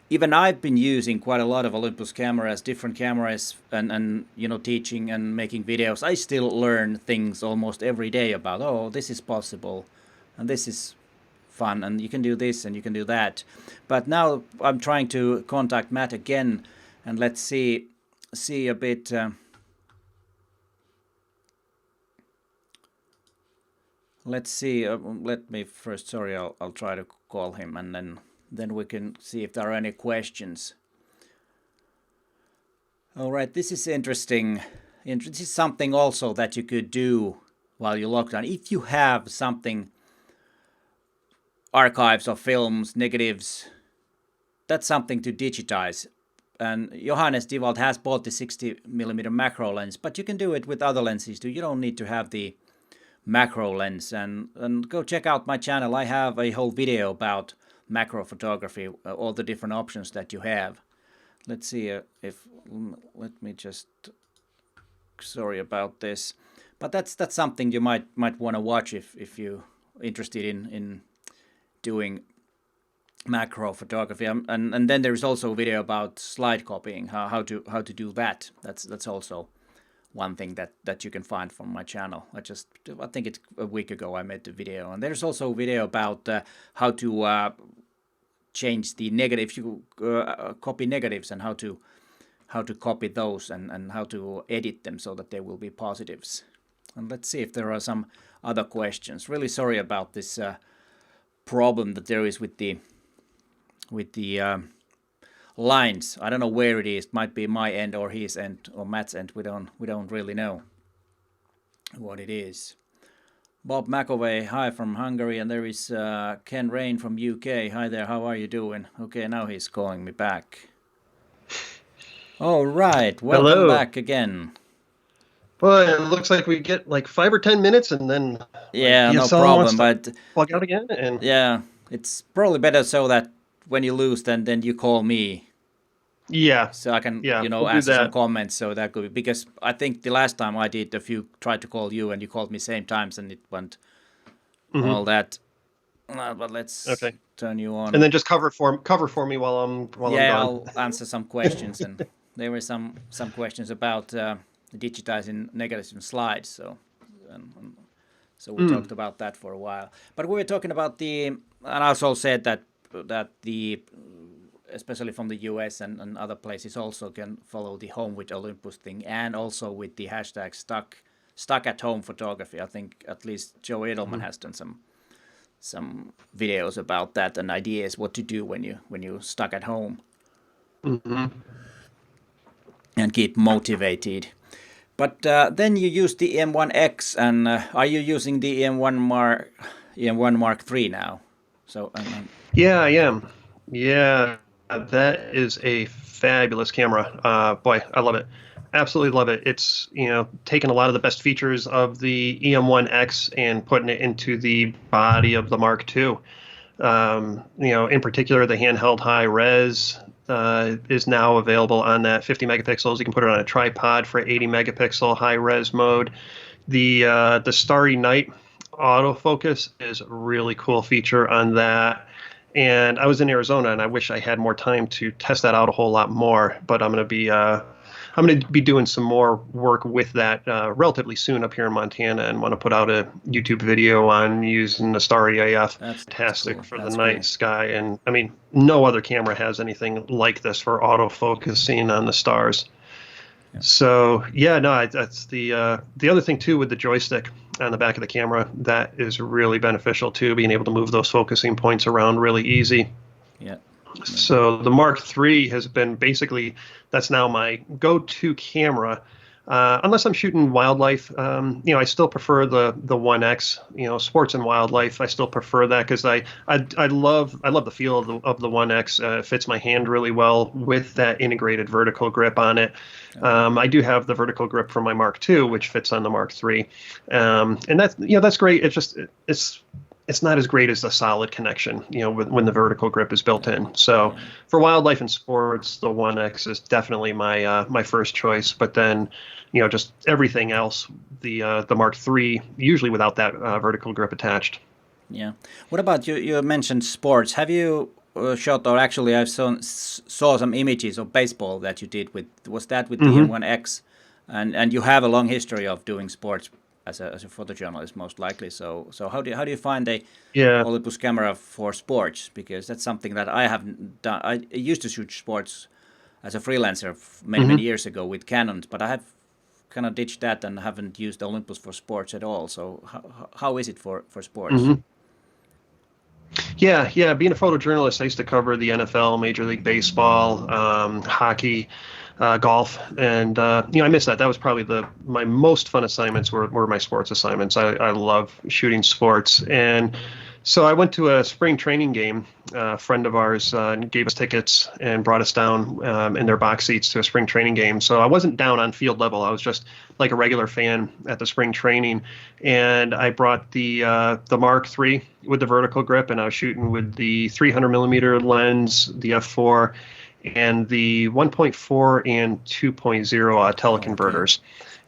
even I've been using quite a lot of Olympus cameras, different cameras, and teaching and making videos, I still learn things almost every day about, oh, this is possible, and this is fun, and you can do this and you can do that. But now I'm trying to contact Matt again, and let's see a bit. Let's see. Let me first. Sorry, I'll try to call him, and then we can see if there are any questions. All right, this is interesting. This is something also that you could do while you lock down. If you have something, archives of films, negatives, that's something to digitize. And Johannes Dewald has bought the 60mm macro lens, but you can do it with other lenses too. You don't need to have the macro lens. And go check out my channel. I have a whole video about macro photography, all the different options that you have. Let's see let me just, sorry about this, but that's something you might want to watch if you're interested in doing macro photography. And then there's also a video about slide copying, how to do that. That's also one thing that you can find from my channel. I think it's a week ago I made the video, and there's also a video about how to change the negatives. You copy negatives and how to copy those and how to edit them so that they will be positives. And let's see if there are some other questions. Really sorry about this problem that there is with the lines. I don't know where it is. It might be my end or his end or Matt's end. We don't really know what it is. Bob McAvey, hi from Hungary, and there is Ken Rain from UK. Hi there, how are you doing? Okay, now he's calling me back. All right, welcome Hello. back again. Well, it looks like we get like 5 or 10 minutes, and then yeah, no problem. But plug out again, and yeah, it's probably better so that when you lose, then you call me. Yeah. So I can, we'll answer some comments. So that could be, because I think the last time I did, a few tried to call you and you called me same times and it went all that. But let's turn you on. And then just cover for me while I'm gone. I'll answer some questions. And there were some questions about digitizing negatives and slides. So we talked about that for a while. But we were talking about and I also said that the especially from the US and other places also can follow the Home with Olympus thing, and also with the hashtag stuck at home photography. I think at least Joe Edelman has done some videos about that and ideas what to do when you stuck at home and keep motivated. But then you use the M1X, and are you using the M1 Mark III now? So yeah, I am. Yeah. That is a fabulous camera. Boy, I love it. Absolutely love it. It's, taking a lot of the best features of the EM1X and putting it into the body of the Mark II. In particular, the handheld high res is now available on that 50 megapixels. You can put it on a tripod for 80 megapixel high res mode. The Starry Night autofocus is a really cool feature on that. And I was in Arizona, and I wish I had more time to test that out a whole lot more. But I'm going to be doing some more work with that relatively soon up here in Montana, and want to put out a YouTube video on using the Starry AF. That's fantastic cool. For the night sky. And I mean, no other camera has anything like this for autofocusing on the stars. Yeah. So that's the other thing too with the joystick on the back of the camera. That is really beneficial too, being able to move those focusing points around really easy. Yeah. So the Mark III has been basically, that's now my go-to camera. Unless I'm shooting wildlife, I still prefer the 1X. Sports and wildlife, I still prefer that because I love the feel of the 1X. It fits my hand really well with that integrated vertical grip on it. I do have the vertical grip from my Mark II, which fits on the Mark III, and that's great. It's just it's not as great as a solid connection, when the vertical grip is built in. So for wildlife and sports, the 1X is definitely my first choice. But then, just everything else, the Mark III, usually without that vertical grip attached. Yeah. What about you? You mentioned sports. Have you shot, or actually I saw some images of baseball that you did with, was that with the M1X? And you have a long history of doing sports as a photojournalist most likely. So how do you find a Yeah. Olympus camera for sports? Because that's something that I haven't done. I used to shoot sports as a freelancer many years ago with Canons, but I have kind of ditched that and haven't used Olympus for sports at all. So how is it for sports? Yeah. Being a photojournalist, I used to cover the NFL, Major League Baseball, hockey, golf, and I miss that. That was probably my most fun assignments were my sports assignments. I love shooting sports, and so I went to a spring training game. A friend of ours gave us tickets and brought us down in their box seats to a spring training game. So I wasn't down on field level. I was just like a regular fan at the spring training, and I brought the Mark III with the vertical grip, and I was shooting with the 300 millimeter lens, the f4, and the 1.4 and 2.0 teleconverters,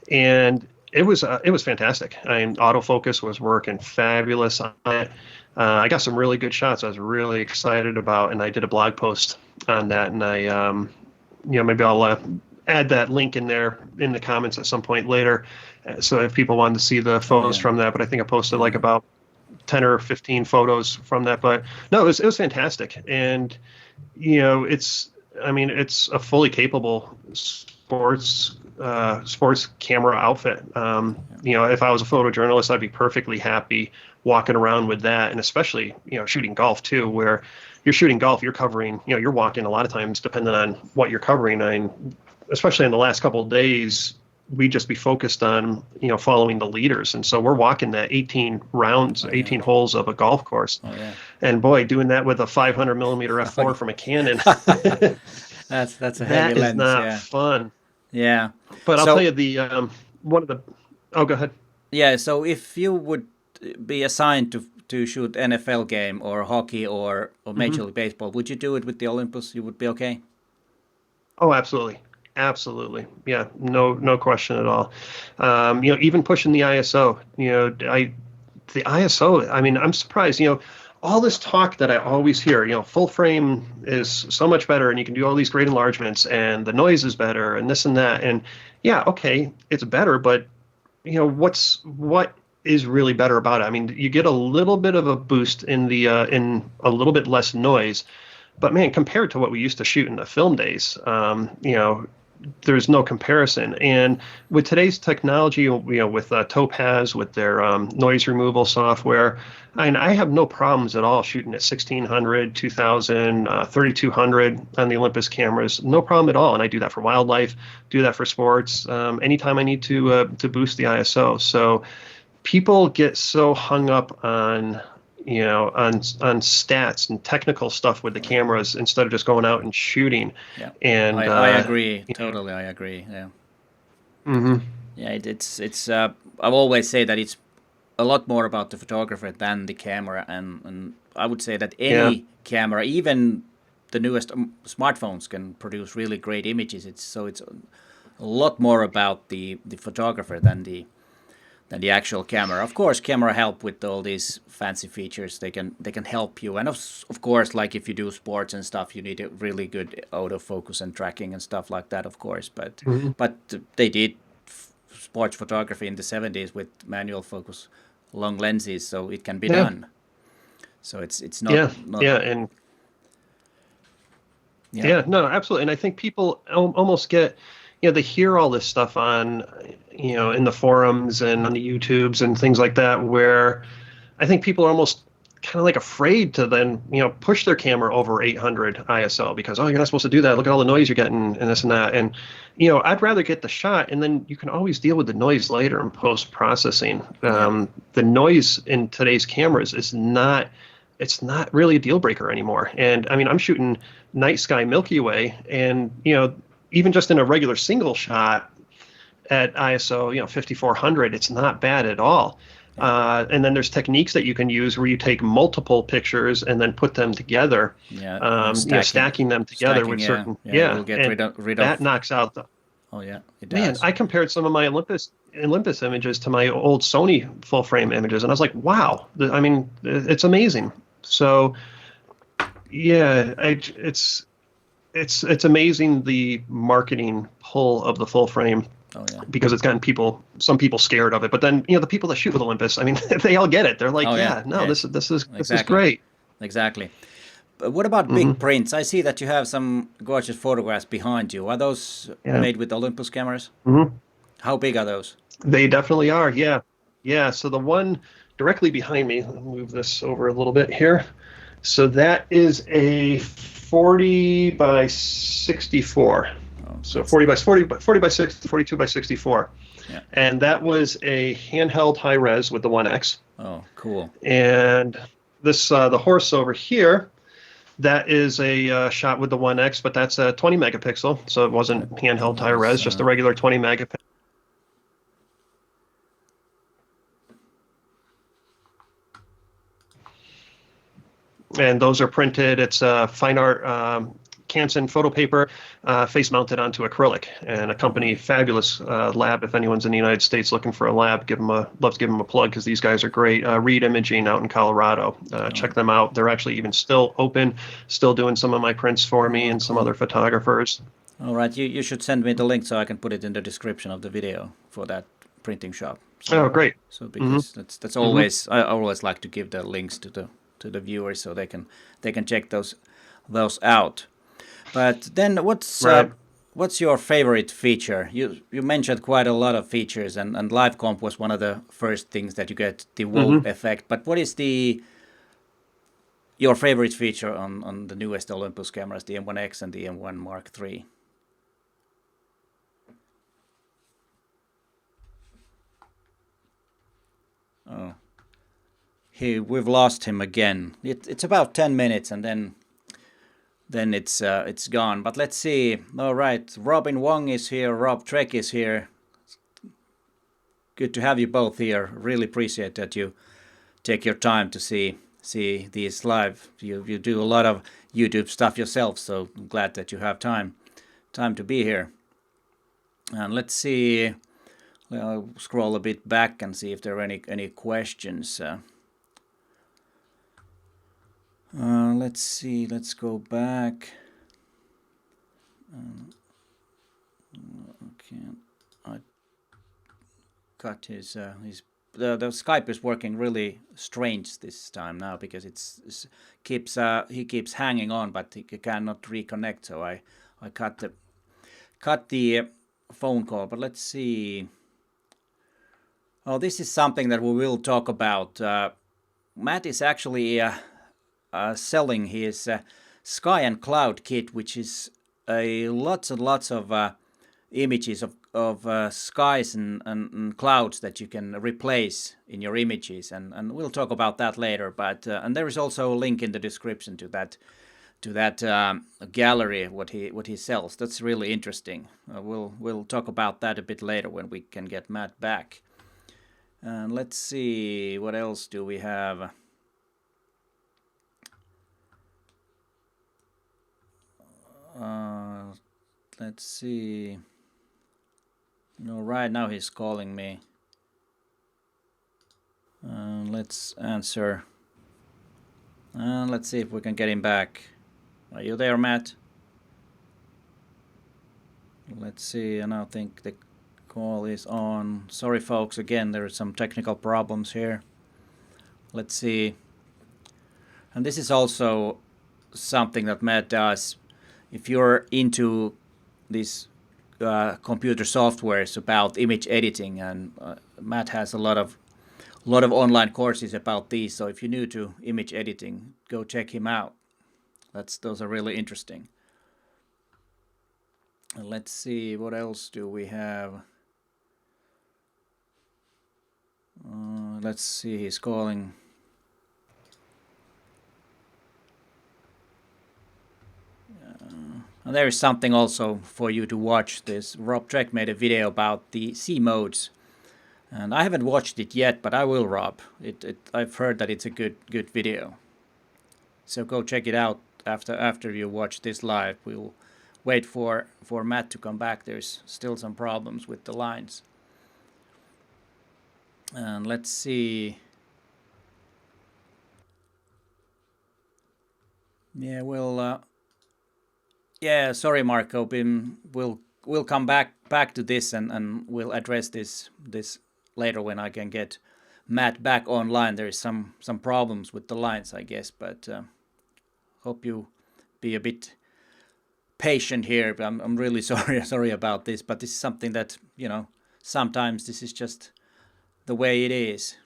and it was fantastic. I mean, autofocus was working fabulous on it. I got some really good shots I was really excited about, and I did a blog post on that, and I, maybe I'll add that link in there in the comments at some point later, so if people wanted to see the photos from that. But I think I posted like about 10 or 15 photos from that. But no, it was fantastic, and it's a fully capable sports camera outfit. If I was a photojournalist, I'd be perfectly happy walking around with that, and especially shooting golf too, where you're shooting golf, you're covering, you're walking a lot of times depending on what you're covering. Especially in the last couple of days, we just be focused on following the leaders, and so we're walking that 18 rounds, 18 holes of a golf course. And boy, doing that with a 500 millimeter f4 from a Canon, that's a heavy lens. That is not fun. Yeah, but I'll tell you one of the. Oh, go ahead. Yeah, so if you would be assigned to shoot NFL game or hockey or Major League Baseball, would you do it with the Olympus? You would be okay? Oh, absolutely. Yeah, no question at all. Even pushing the ISO, the ISO, I mean, I'm surprised, all this talk that I always hear, full frame is so much better and you can do all these great enlargements and the noise is better and this and that. And yeah, okay, it's better, but what is really better about it? I mean, you get a little bit of a boost in in a little bit less noise, but man, compared to what we used to shoot in the film days, there's no comparison. And with today's technology, with Topaz, with their noise removal software, I have no problems at all shooting at 1600, 2000, 3200 on the Olympus cameras. No problem at all. And I do that for wildlife, do that for sports, anytime I need to boost the ISO. So people get so hung up on on stats and technical stuff with the cameras instead of just going out and shooting. Yeah, and I agree totally. I agree. Yeah. Yeah, it's. I always say that it's a lot more about the photographer than the camera, and I would say that any camera, even the newest smartphones, can produce really great images. It's a lot more about the photographer than the actual camera. Of course, camera help with all these fancy features. They can help you, and of course, like if you do sports and stuff, you need a really good autofocus and tracking and stuff like that. Of course, but they did sports photography in the 70s with manual focus, long lenses, so it can be done. So it's not no, absolutely. And I think people almost get, they hear all this stuff on, in the forums and on the YouTubes and things like that, where I think people are almost kind of like afraid to then, push their camera over 800 ISO because, you're not supposed to do that. Look at all the noise you're getting and this and that. And, I'd rather get the shot, and then you can always deal with the noise later in post-processing. The noise in today's cameras is it's not really a deal breaker anymore. And I mean, I'm shooting night sky Milky Way, and, even just in a regular single shot at ISO, 5400, it's not bad at all. And then there's techniques that you can use where you take multiple pictures and then put them together, stacking them together with certain, we'll get rid of that knocks out the. Oh yeah, it does. Man, I compared some of my Olympus images to my old Sony full frame images, and I was like, wow, I mean, it's amazing. So yeah, it's amazing the marketing pull of the full frame Oh yeah. because it's gotten some people scared of it. But then, the people that shoot with Olympus, I mean, they all get it. They're like, Oh yeah. yeah, no, Yeah. this is Exactly. great. Exactly. But what about Hmm. big prints? I see that you have some gorgeous photographs behind you. Are those Yeah. made with Olympus cameras? Hmm. How big are those? They definitely are. Yeah. Yeah. So the one directly behind me, let me move this over a little bit here. So that is a 40 by 64. Oh, So that's 40 by 60, 42 by 64. yeah. And that was a handheld high res with the 1X. Oh, cool. And the horse over here, that is a shot with the 1X, but that's a 20 megapixel. So it wasn't Oh, handheld high nice. res, just a regular 20 megapixel. And those are printed. It's a fine art Canson photo paper, face mounted onto acrylic. And a company, fabulous lab. If anyone's in the United States looking for a lab, love to give them a plug because these guys are great. Reed Imaging out in Colorado. Check them out. They're actually even still open, still doing some of my prints for me and some Cool. other photographers. All right, you should send me the link so I can put it in the description of the video for that printing shop. So Oh, great. Hmm. because that's Hmm. always I always like to give the links to the viewers so they can check those out. But then Right. what's your favorite feature? You mentioned quite a lot of features, and live comp was one of the first things that you get the wow Hmm. effect. But what is your favorite feature on the newest Olympus cameras, the M1X and the M1 Mark III? Oh, we've lost him again. It's about 10 minutes, and then it's gone. But let's see. All right, Robin Wong is here. Rob Trek is here. Good to have you both here. Really appreciate that you take your time to see these live. You do a lot of YouTube stuff yourself, so I'm glad that you have time to be here. And let's see. I'll scroll a bit back and see if there are any questions. Let's see. Let's go back. Okay, I got his. The Skype is working really strange this time now because he keeps hanging on, but he cannot reconnect. So I cut the phone call. But let's see. Oh, this is something that we will talk about. Matt is actually selling his Sky and Cloud kit, which is lots and lots of images of skies and clouds that you can replace in your images, and we'll talk about that later. But and there is also a link in the description to that gallery what he sells. That's really interesting. We'll talk about that a bit later when we can get Matt back. And let's see, what else do we have? Let's see. No, right now he's calling me. Let's answer. Let's see if we can get him back. Are you there, Matt? Let's see, and I think the call is on. Sorry, folks, again, there are some technical problems here. Let's see. And this is also something that Matt does. If you're into these computer softwares about image editing, and Matt has a lot of online courses about these. So if you're new to image editing, go check him out. Those are really interesting. And let's see, what else do we have? Let's see, he's calling. And there is something also for you to watch. This Rob Trek made a video about the C modes, and I haven't watched it yet, but I will, Rob. I've heard that it's a good video. So go check it out after you watch this live. We'll wait for Matt to come back. There's still some problems with the lines. And let's see. Yeah, we'll. Yeah, sorry, Marco. We'll we'll come back to this, and we'll address this later when I can get Matt back online. There is some problems with the lines, I guess, but hope you be a bit patient here. I'm really sorry about this, but this is something that, sometimes this is just the way it is.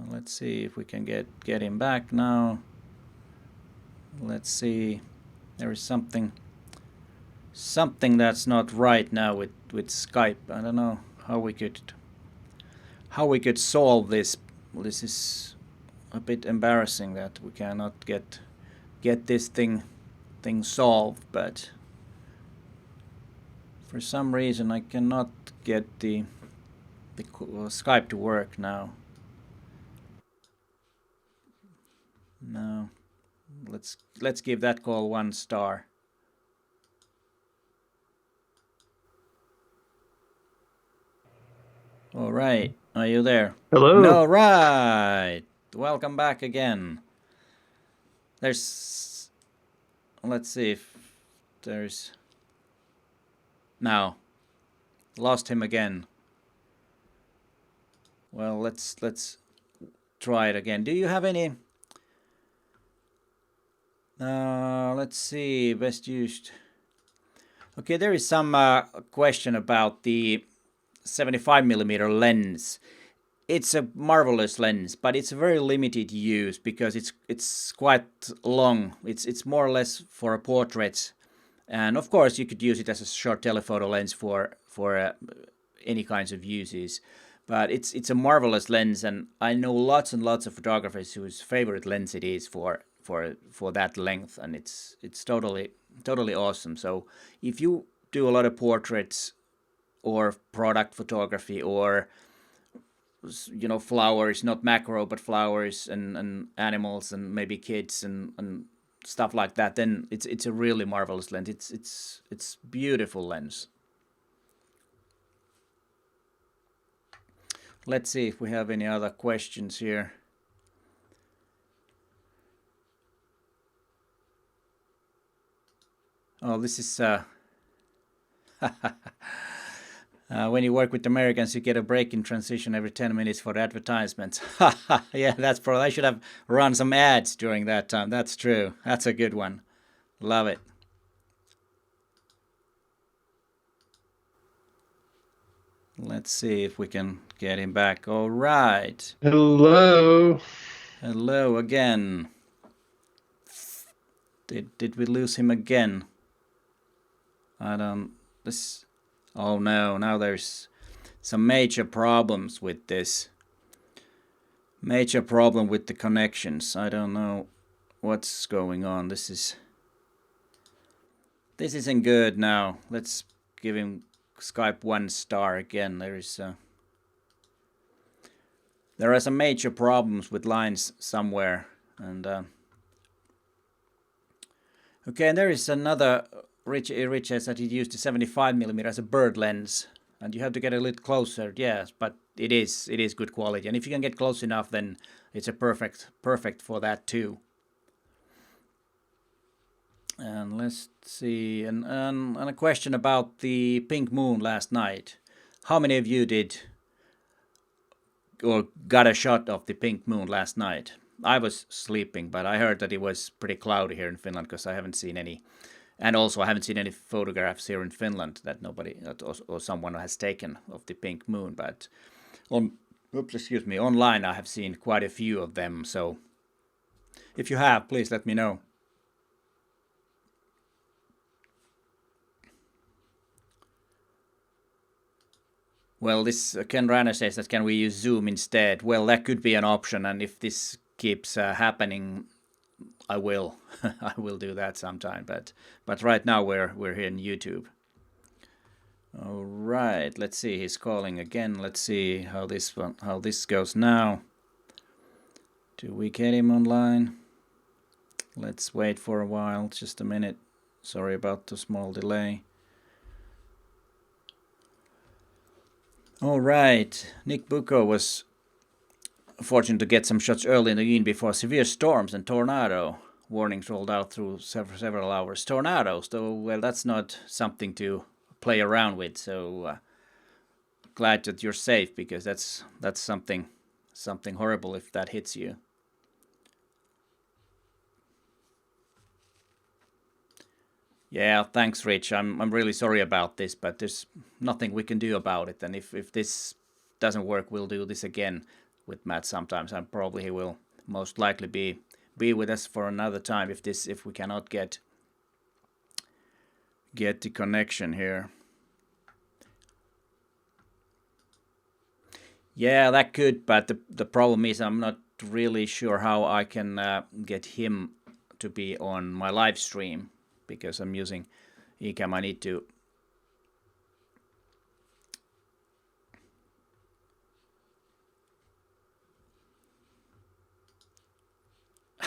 Let's see if we can get him back now. Let's see. There is something that's not right now with Skype. I don't know how we could solve this. This is a bit embarrassing that we cannot get this thing solved, but for some reason I cannot get the Skype to work now. No. Let's give that call 1 star. All right, are you there? Hello. All right, welcome back again. Let's see if there's. Now, lost him again. Well, let's try it again. Do you have any? Let's see, best used. Okay, there is some question about the 75mm lens. It's a marvelous lens, but it's a very limited use because it's quite long. It's more or less for a portrait, and of course you could use it as a short telephoto lens for any kinds of uses. But it's a marvelous lens, and I know lots and lots of photographers whose favorite lens it is for that length, and it's totally awesome. So if you do a lot of portraits or product photography, or flowers, not macro but flowers and animals and maybe kids and stuff like that, then it's a really marvelous lens. It's beautiful lens. Let's see if we have any other questions here. Oh, this is when you work with Americans, you get a break in transition every 10 minutes for the advertisements. Yeah, that's probably. I should have run some ads during that time. That's true. That's a good one. Love it. Let's see if we can get him back. All right. Hello. Hello again. Did we lose him again? Oh no, now there's some major problems with this. Major problem with the connections. I don't know what's going on. This isn't good now. Let's give him Skype 1 star again. There are some major problems with lines somewhere, and okay, and there is another. Rich says that he used the 75mm as a bird lens, and you have to get a little closer. Yes, but it is good quality, and if you can get close enough, then it's a perfect for that too. And let's see, and a question about the pink moon last night. How many of you did or got a shot of the pink moon last night? I was sleeping, but I heard that it was pretty cloudy here in Finland because I haven't seen any. And also, I haven't seen any photographs here in Finland that someone has taken of the pink moon. But online I have seen quite a few of them. So, if you have, please let me know. Well, this Ken Ranner says that can we use Zoom instead? Well, that could be an option, and if this keeps happening, I will. I will do that sometime, but right now we're here in YouTube. All right, let's see. He's calling again. Let's see how this goes now. Do we get him online? Let's wait for a while. Just a minute. Sorry about the small delay. All right, Nick Bucco was fortunate to get some shots early in the evening before severe storms and tornado warnings rolled out through several hours. Tornadoes, though, well, that's not something to play around with. So glad that you're safe, because that's something horrible if that hits you. Yeah, thanks, Rich. I'm really sorry about this, but there's nothing we can do about it. And if this doesn't work, we'll do this again with Matt sometimes. And probably he will most likely be with us for another time if we cannot get the connection here. Yeah, that could, but the problem is I'm not really sure how I can get him to be on my live stream, because I'm using eCam. I need to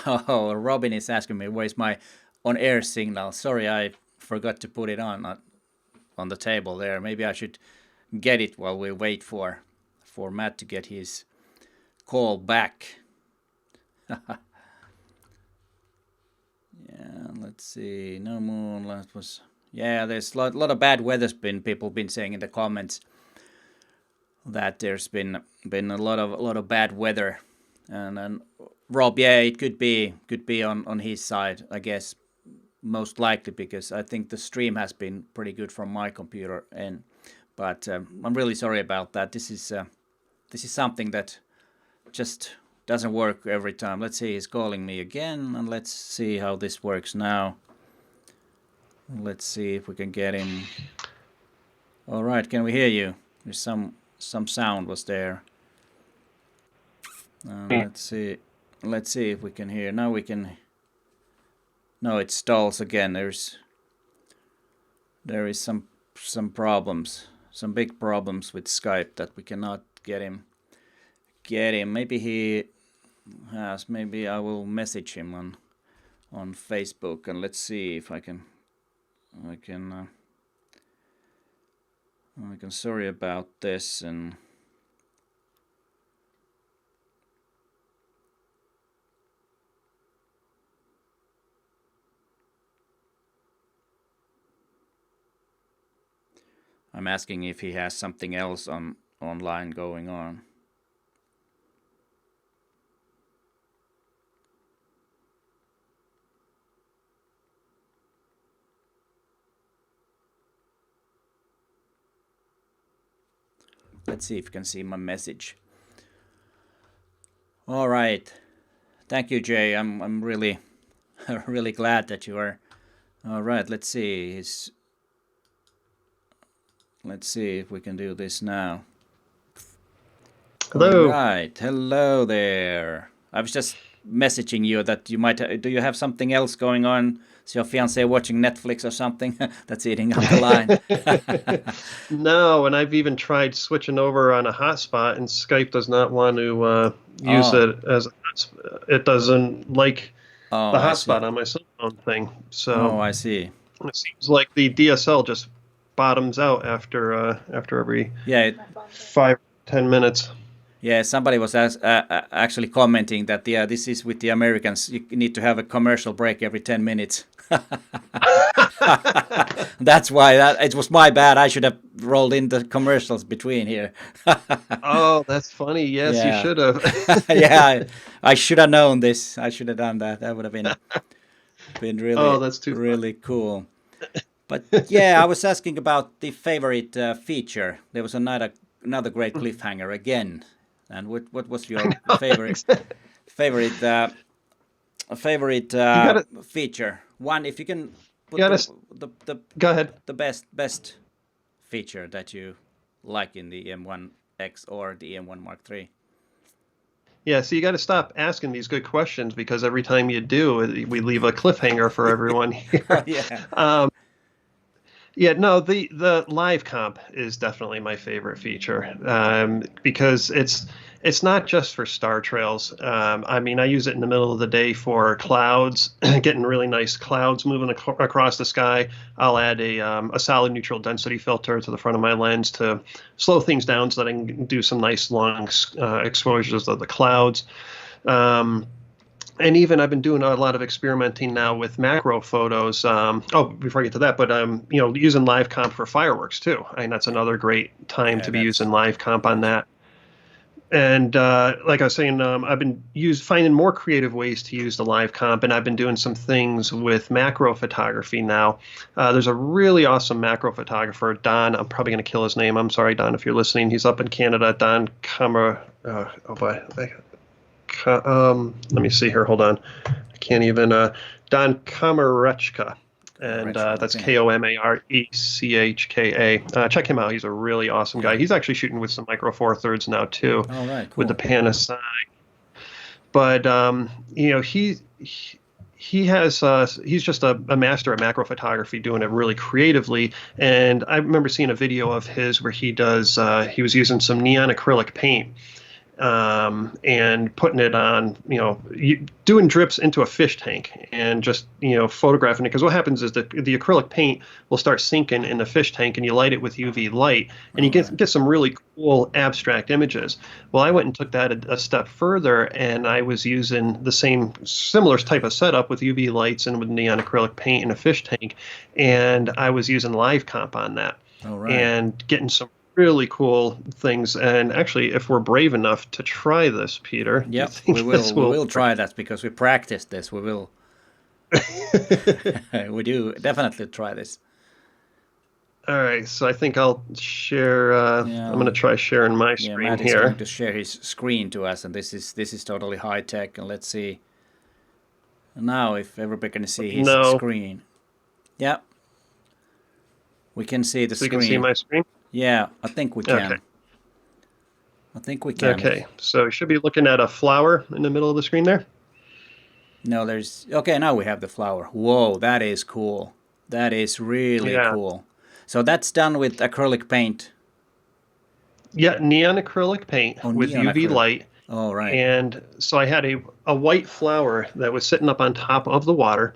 Oh, Robin is asking me where's my on-air signal. Sorry, I forgot to put it on the table there. Maybe I should get it while we wait for Matt to get his call back. Yeah, let's see. No moon. That was, yeah. There's a lot of bad weather's people been saying in the comments that there's been a lot of bad weather, and Rob, yeah, it could be on his side, I guess, most likely, because I think the stream has been pretty good from my computer, but I'm really sorry about that. This is something that just doesn't work every time. Let's see, he's calling me again, and let's see how this works now. Let's see if we can get him. All right, can we hear you? There's some sound was there. Let's see if we can hear. Now we can. No, it stalls again. There is some problems, some big problems with Skype that we cannot get him. Maybe he has. Maybe I will message him on Facebook, and let's see if I can. Sorry about this, and I'm asking if he has something else online going on. Let's see if you can see my message. All right. Thank you, Jay. I'm really really glad that you are. All right. Let's see. Let's see if we can do this now. Hello. All right. Hello there. I was just messaging you that you might. Do you have something else going on? Is your fiancé watching Netflix or something that's eating up the line? No, and I've even tried switching over on a hotspot, and Skype does not want to use it as a hotspot. It doesn't like the hotspot on my cell phone thing. So I see. It seems like the DSL just bottoms out after every 5-10 minutes. Yeah, somebody was actually commenting that this is with the Americans. You need to have a commercial break every 10 minutes. That's why it was my bad. I should have rolled in the commercials between here. Oh, that's funny. Yes, you should have. Yeah, I should have known this. I should have done that. That would have been really, that's too really cool. But yeah, I was asking about the favorite feature. There was another great cliffhanger again. And what was your favorite feature? One, if you can put go ahead. The best feature that you like in the M1X or the M1 Mark III. Yeah, so you got to stop asking these good questions, because every time you do, we leave a cliffhanger for everyone here. Yeah. Yeah, no, the live comp is definitely my favorite feature, because it's not just for star trails. I mean, I use it in the middle of the day for clouds, getting really nice clouds moving across the sky. I'll add a solid neutral density filter to the front of my lens to slow things down so that I can do some nice long exposures of the clouds. And even I've been doing a lot of experimenting now with macro photos. Oh, before I get to that, but using live comp for fireworks too. I mean, that's another great time Yeah, to be that's using live comp on that. And like I was saying, I've been finding more creative ways to use the live comp, and I've been doing some things with macro photography now. There's a really awesome macro photographer, Don. I'm probably going to kill his name. I'm sorry, Don, if you're listening. He's up in Canada. Don Kammer. Oh boy. Let me see here. Hold on. I can't even. Don Komarechka. And that's Komarechka. Check him out. He's a really awesome guy. He's actually shooting with some Micro Four Thirds now too, all right, cool. with the Panasonic. But he has he's just a master at macro photography, doing it really creatively. And I remember seeing a video of his where he was using some neon acrylic paint. And putting it on, doing drips into a fish tank and just, photographing it. Because what happens is the acrylic paint will start sinking in the fish tank, and you light it with UV light, and you get some really cool abstract images. Well, I went and took that a step further, and I was using the similar type of setup with UV lights and with neon acrylic paint in a fish tank, and I was using live comp on that. All right. And getting some really cool things. And actually, if we're brave enough to try this, Peter, yep, we will try that, because we practiced this. We will. We do definitely try this. All right, so I think I'll share. I'm going to try sharing my screen Matt here. is going to share his screen to us, and this is totally high tech. And let's see now if everybody can see his screen. Yeah, we can see the screen. You can see my screen. Yeah, I think we can. Okay. I think we can. Okay, so you should be looking at a flower in the middle of the screen there. No, there's... Okay, now we have the flower. Whoa, that is cool. That is really cool. So that's done with acrylic paint. Yeah, neon acrylic paint with UV light. Oh, right. And so I had a white flower that was sitting up on top of the water.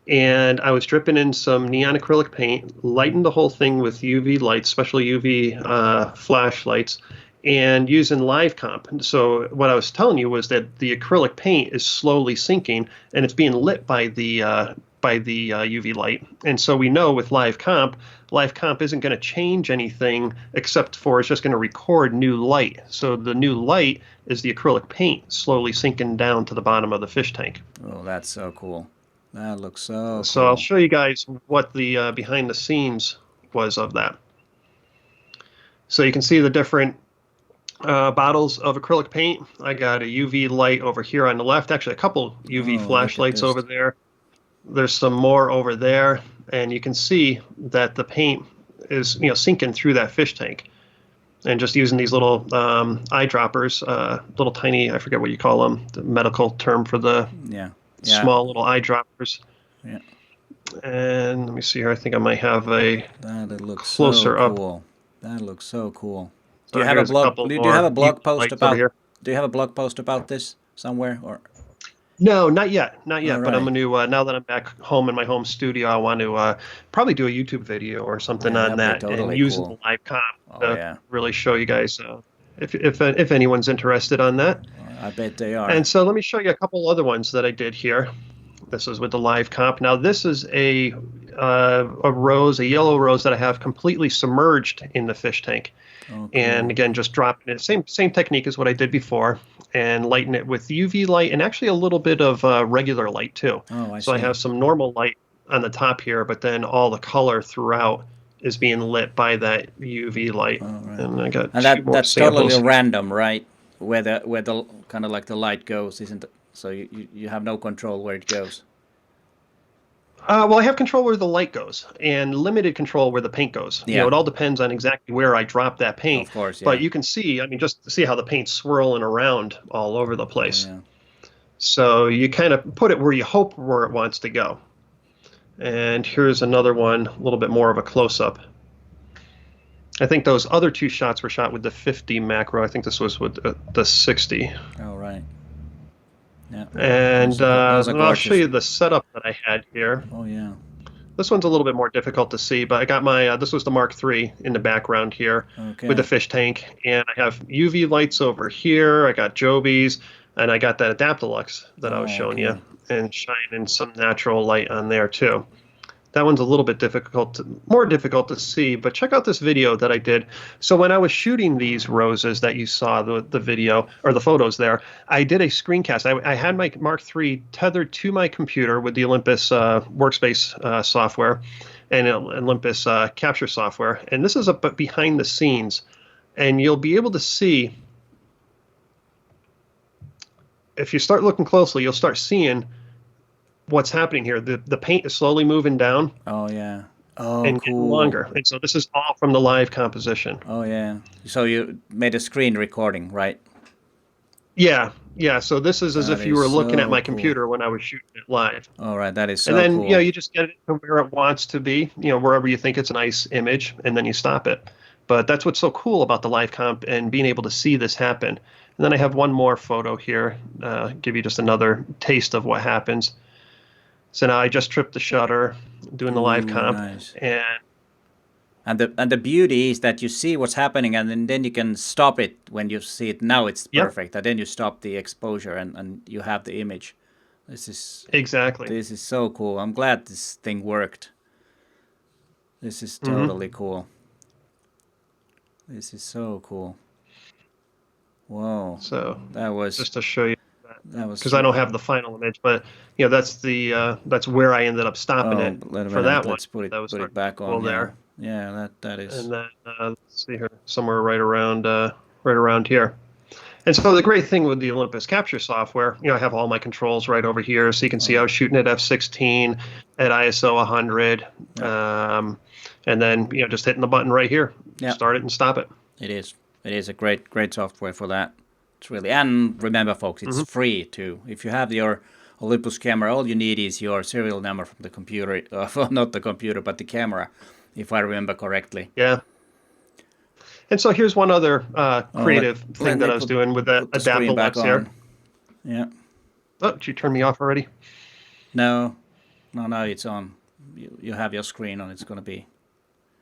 And I was dripping in some neon acrylic paint, lighting the whole thing with UV lights, special UV flashlights, and using live comp. So what I was telling you was that the acrylic paint is slowly sinking, and it's being lit by the UV light. And so we know with live comp isn't going to change anything except for it's just going to record new light. So the new light is the acrylic paint slowly sinking down to the bottom of the fish tank. Oh, that's so cool. That looks so cool. So I'll show you guys what the behind the scenes was of that. So you can see the different bottles of acrylic paint. I got a UV light over here on the left, actually a couple UV flashlights over there. There's some more over there, and you can see that the paint is sinking through that fish tank. And just using these little eyedroppers, little tiny, I forget what you call them, the medical term for the small little eyedroppers. Yeah. And let me see here. I think I might have a closer up. Cool. That looks so cool. Do you have a blog? Do you have a blog post about? Do you have a blog post about this somewhere or? No, not yet. Not yet. Right. But I'm going to now that I'm back home in my home studio, I want to probably do a YouTube video or something on that and using the live comp to really show you guys if anyone's interested on that. I bet they are. And so let me show you a couple other ones that I did here. This is with the live comp. Now this is a rose, a yellow rose that I have completely submerged in the fish tank. Okay. And again, just dropping it. Same technique as what I did before, and lighting it with UV light and actually a little bit of regular light too. Oh, I see. So I have some normal light on the top here, but then all the color throughout is being lit by that UV light. Oh, right. And I got that's totally random, right? Where the kind of like the light goes, isn't it? So you have no control where it goes. Well, I have control where the light goes and limited control where the paint goes. Yeah. It all depends on exactly where I drop that paint. Of course, yeah. But you can see, just see how the paint's swirling around all over the place. Oh, yeah. So you kind of put it where you hope where it wants to go. And here's another one, a little bit more of a close-up. I think those other two shots were shot with the 50 macro. I think this was with the 60. Oh, right. Yeah. And I'll show you the setup that I had here. Oh, yeah. This one's a little bit more difficult to see, but I got my, this was the Mark III in the background here with the fish tank. And I have UV lights over here. I got Jobies. And I got that Adaptalux that I was Oh, showing you okay. and shining some natural light on there too. That one's a little bit more difficult to see, but check out this video that I did. So when I was shooting these roses that you saw, the video or the photos there, I did a screencast. I had my Mark III tethered to my computer with the Olympus workspace software and Olympus capture software. And this is a behind the scenes. And you'll be able to see, if you start looking closely, you'll start seeing what's happening here. The paint is slowly moving down Oh, yeah. Oh, and getting cool. longer. And so this is all from the live composition. Oh, yeah. So you made a screen recording, right? Yeah, yeah. So this is as That if you is were looking at so my cool. computer when I was shooting it live. All right, that is And so then, cool. you just get it to where it wants to be, wherever you think it's a nice image, and then you stop it. But that's what's so cool about the live comp and being able to see this happen. And then I have one more photo here, give you just another taste of what happens. So now I just tripped the shutter, doing the live Ooh, comp, nice. and And the beauty is that you see what's happening, and then you can stop it when you see it. Now it's yep, perfect, and then you stop the exposure, and you have the image. This is exactly. this is so cool. I'm glad this thing worked. This is totally hmm cool. This is so cool. Whoa, So that was just to show you, that was. because I don't have the final image, but that's where I ended up stopping Oh, it but wait a for minute. that one. Let's put it That was put it starting back cool on. Yeah, there, yeah. That is. and then let's see here, somewhere right around here. And so the great thing with the Olympus capture software, I have all my controls right over here, so you can see I Oh, was shooting at f16 at ISO 100, yeah, and then just hitting the button right here, yeah. start it and stop it. It is. It is a great software for that. It's really, and remember, folks, it's hmm free too. If you have your Olympus camera, all you need is your serial number from the computer, well, not the computer, but the camera, if I remember correctly. Yeah. And so here's one other Oh, creative let thing that me I was doing with the put the screen back Adaptalux here. on. Yeah. Oh, did you turn me off already? No, no, it's on. You have your screen on. It's gonna be.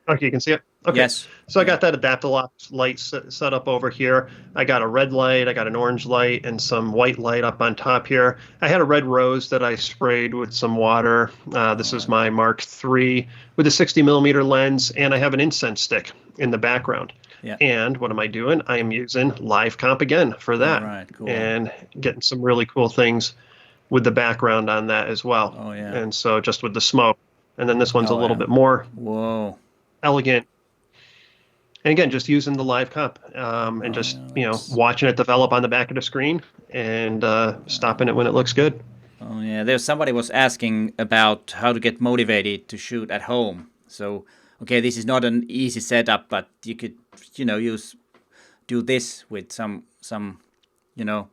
Okay, you can see it. Okay, Yes. so I Yeah. got that Adaptalux light set up over here. I got a red light, I got an orange light, and some white light up on top here. I had a red rose that I sprayed with some water. This All is right. my Mark III with a 60 millimeter lens, and I have an incense stick in the background. Yeah. And what am I doing? I am using Live Comp again for All that, right. Cool. and getting some really cool things with the background on that as well. Oh yeah. And so just with the smoke. And then this one's a Oh little yeah. bit more Whoa. elegant. And again, just using the live comp and Oh just yeah. Let's. watching it develop on the back of the screen and stopping it when it looks good. Oh yeah, there's somebody was asking about how to get motivated to shoot at home. So okay, this is not an easy setup, but you could use do this with some you know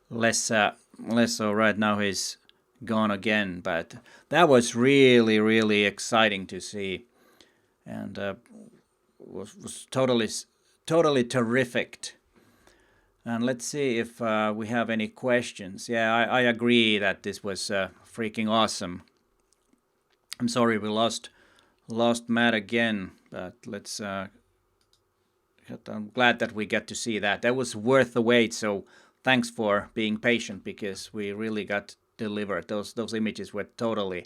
less. So right now he's gone again, but that was really exciting to see, and was totally terrific. And let's see if we have any questions. Yeah, I agree that this was freaking awesome. I'm sorry we lost Matt again, but let's. I'm glad that we get to see that. That was worth the wait. So thanks for being patient because we really got delivered. Those images were totally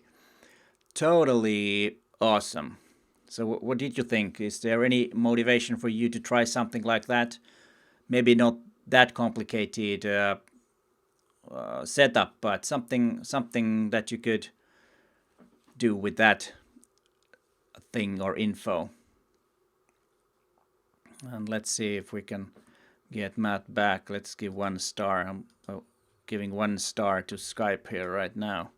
awesome. So what did you think? Is there any motivation for you to try something like that? Maybe not that complicated setup, but something that you could do with that thing or info. And let's see if we can get Matt back. Let's give 1 star. I'm giving 1 star to Skype here right now.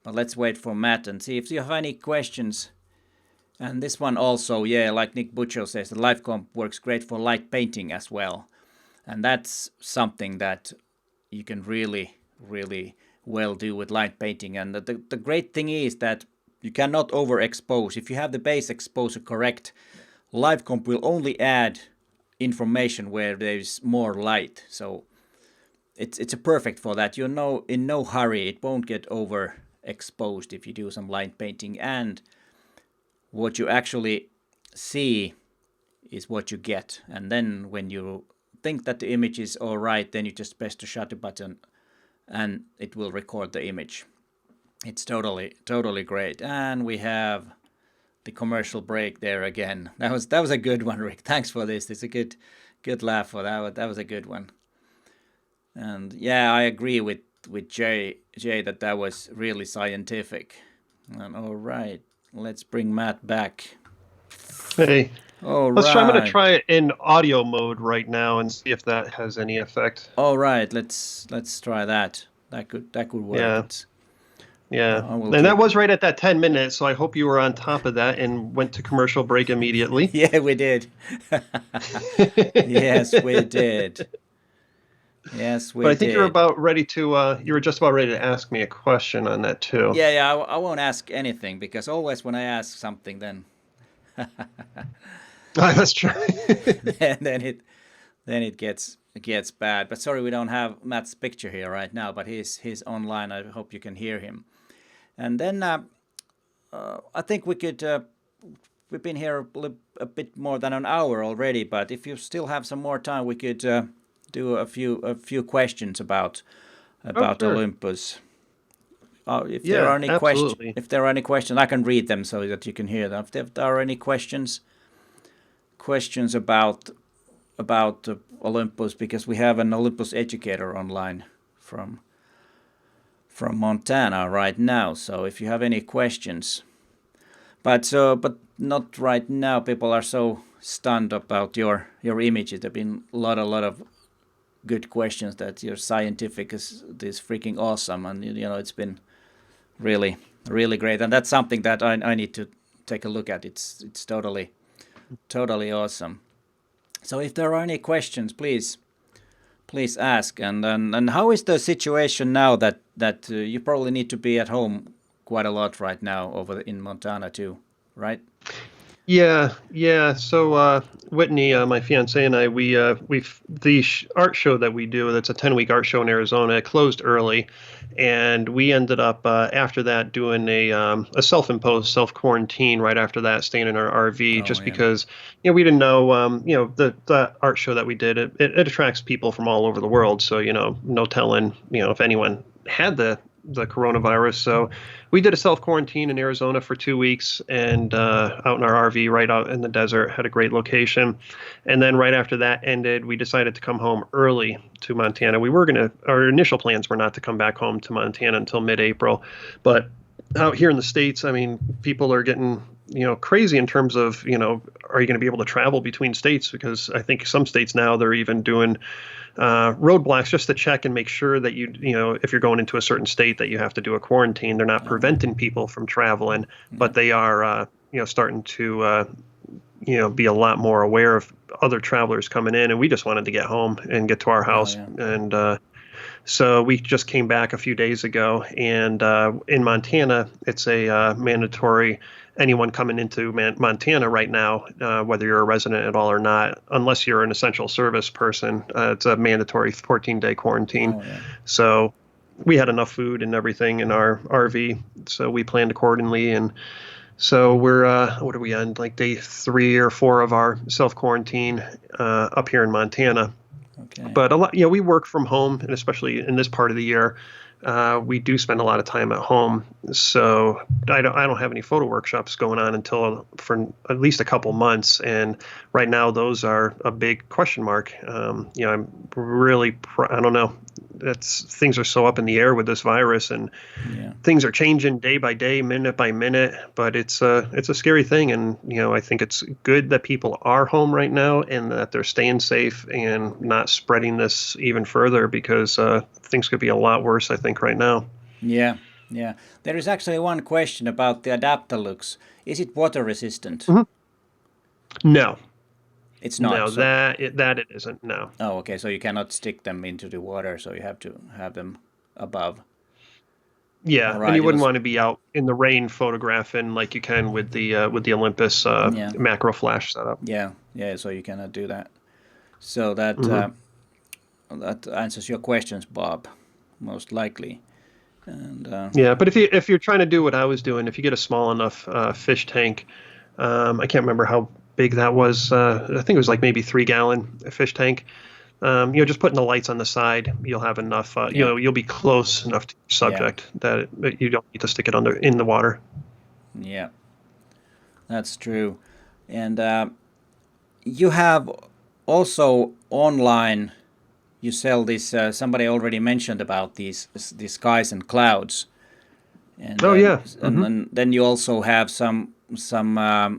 But let's wait for Matt and see if you have any questions. And this one also, yeah, like Nick Butcher says, the live comp works great for light painting as well. And that's something that you can really well do with light painting. And the great thing is that you cannot overexpose. If you have the base exposure correct, live comp will only add information where there's more light. So it's a perfect for that. You're in no hurry. It won't get overexposed if you do some light painting. And what you actually see is what you get. And then when you think that the image is all right, then you just press the shutter button and it will record the image. It's totally great. And we have the commercial break there again. That was a good one, Rick. Thanks for this. It's a good laugh for that. That was a good one. And yeah, I agree with Jay that was really scientific. And all right, let's bring Matt back. Hey. All let's right. try. I'm going to try it in audio mode right now and see if that has any effect. All right, let's try that. That could work. Yeah. And that was right at that 10 minutes, so I hope you were on top of that and went to commercial break immediately. Yeah, we did. Yes, we did. Yes, we did. But I think you're about ready to. You were just about ready to ask me a question on that too. Yeah. I won't ask anything because always when I ask something, then. That's true. then it gets bad. But sorry, we don't have Matt's picture here right now. But he's online. I hope you can hear him. And then I think we could. We've been here a bit more than an hour already. But if you still have some more time, we could do a few questions about sure. Olympus. If there are any questions, I can read them so that you can hear them. If there are any questions about Olympus, because we have an Olympus educator online from Montana right now. So if you have any questions, but not right now. People are so stunned about your images. There've been a lot of good questions that your scientific is freaking awesome, and it's been really great, and that's something that I need to take a look at. It's totally awesome. So if there are any questions, please ask. And how is the situation now that you probably need to be at home quite a lot right now over in Montana too, right? Yeah. So Whitney, my fiance, and I, the art show that we do, that's a 10-week art show in Arizona, it closed early, and we ended up after that doing a self-imposed self-quarantine right after that, staying in our RV, because we didn't know the art show that we did, it attracts people from all over the world, so no telling if anyone had the coronavirus. So we did a self-quarantine in Arizona for 2 weeks and out in our RV right out in the desert, had a great location. And then right after that ended, we decided to come home early to Montana. Our initial plans were not to come back home to Montana until mid-April. But out here in the States, I mean, people are getting crazy in terms of, are you going to be able to travel between states? Because I think some states now, they're even doing roadblocks just to check and make sure that if you're going into a certain state that you have to do a quarantine. They're not preventing people from traveling, but they are, starting to, be a lot more aware of other travelers coming in. And we just wanted to get home and get to our house. And so we just came back a few days ago. And in Montana, it's a mandatory. Anyone coming into Montana right now, whether you're a resident at all or not, unless you're an essential service person, it's a mandatory 14-day quarantine. So we had enough food and everything in our RV, so we planned accordingly. And so we're, what are we on, like day 3 or 4 of our self-quarantine up here in Montana. Okay. But a lot, we work from home, and especially in this part of the year, we do spend a lot of time at home, so I don't have any photo workshops going on until for at least a couple months, and right now those are a big question mark. I'm really I don't know. Things are so up in the air with this virus, and things are changing day by day, minute by minute. But it's a scary thing, and I think it's good that people are home right now and that they're staying safe and not spreading this even further, because things could be a lot worse, I think, right now. Yeah. There is actually one question about the Adaptalux. Is it water resistant? Mm-hmm. No. It's not. No, that it isn't. No. Oh, okay. So you cannot stick them into the water. So you have to have them above. Yeah, right. And you wouldn't want to be out in the rain photographing like you can with the Olympus macro flash setup. Yeah. So you cannot do that. So that that answers your questions, Bob, most likely. And but if you're trying to do what I was doing, if you get a small enough fish tank, I can't remember how big that was. I think it was like maybe 3-gallon fish tank. Just putting the lights on the side, you'll have enough. Yeah. You'll be close enough to your Yeah. subject that you don't need to stick it in the water. Yeah. That's true. And you have also online. You sell this. Somebody already mentioned about these skies and clouds. And Oh yeah. and then you also have some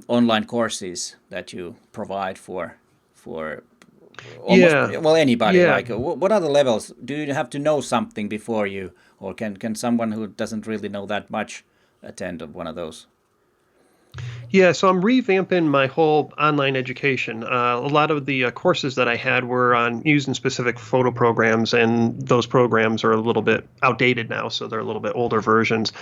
online courses that you provide for almost Yeah. well anybody. Yeah. Like what are the levels? Do you have to know something before you, or can someone who doesn't really know that much attend one of those? Yeah, so I'm revamping my whole online education. A lot of the courses that I had were on using specific photo programs, and those programs are a little bit outdated now, so they're a little bit older versions.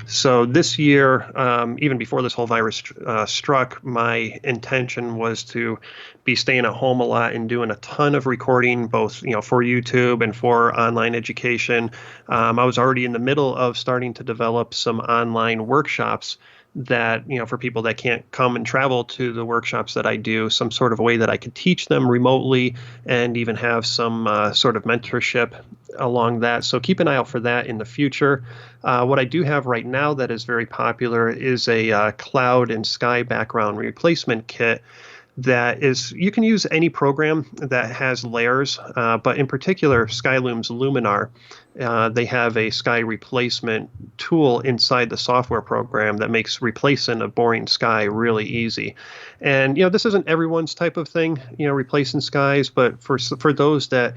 So this year, even before this whole virus struck, my intention was to be staying at home a lot and doing a ton of recording, both for YouTube and for online education. I was already in the middle of starting to develop some online workshops that for people that can't come and travel to the workshops that I do, some sort of a way that I could teach them remotely and even have some sort of mentorship along that. So keep an eye out for that in the future. What I do have right now that is very popular is a cloud and sky background replacement kit that is, you can use any program that has layers, but in particular Skyloom's Luminar. They have a sky replacement tool inside the software program that makes replacing a boring sky really easy. And this isn't everyone's type of thing, replacing skies, but for those that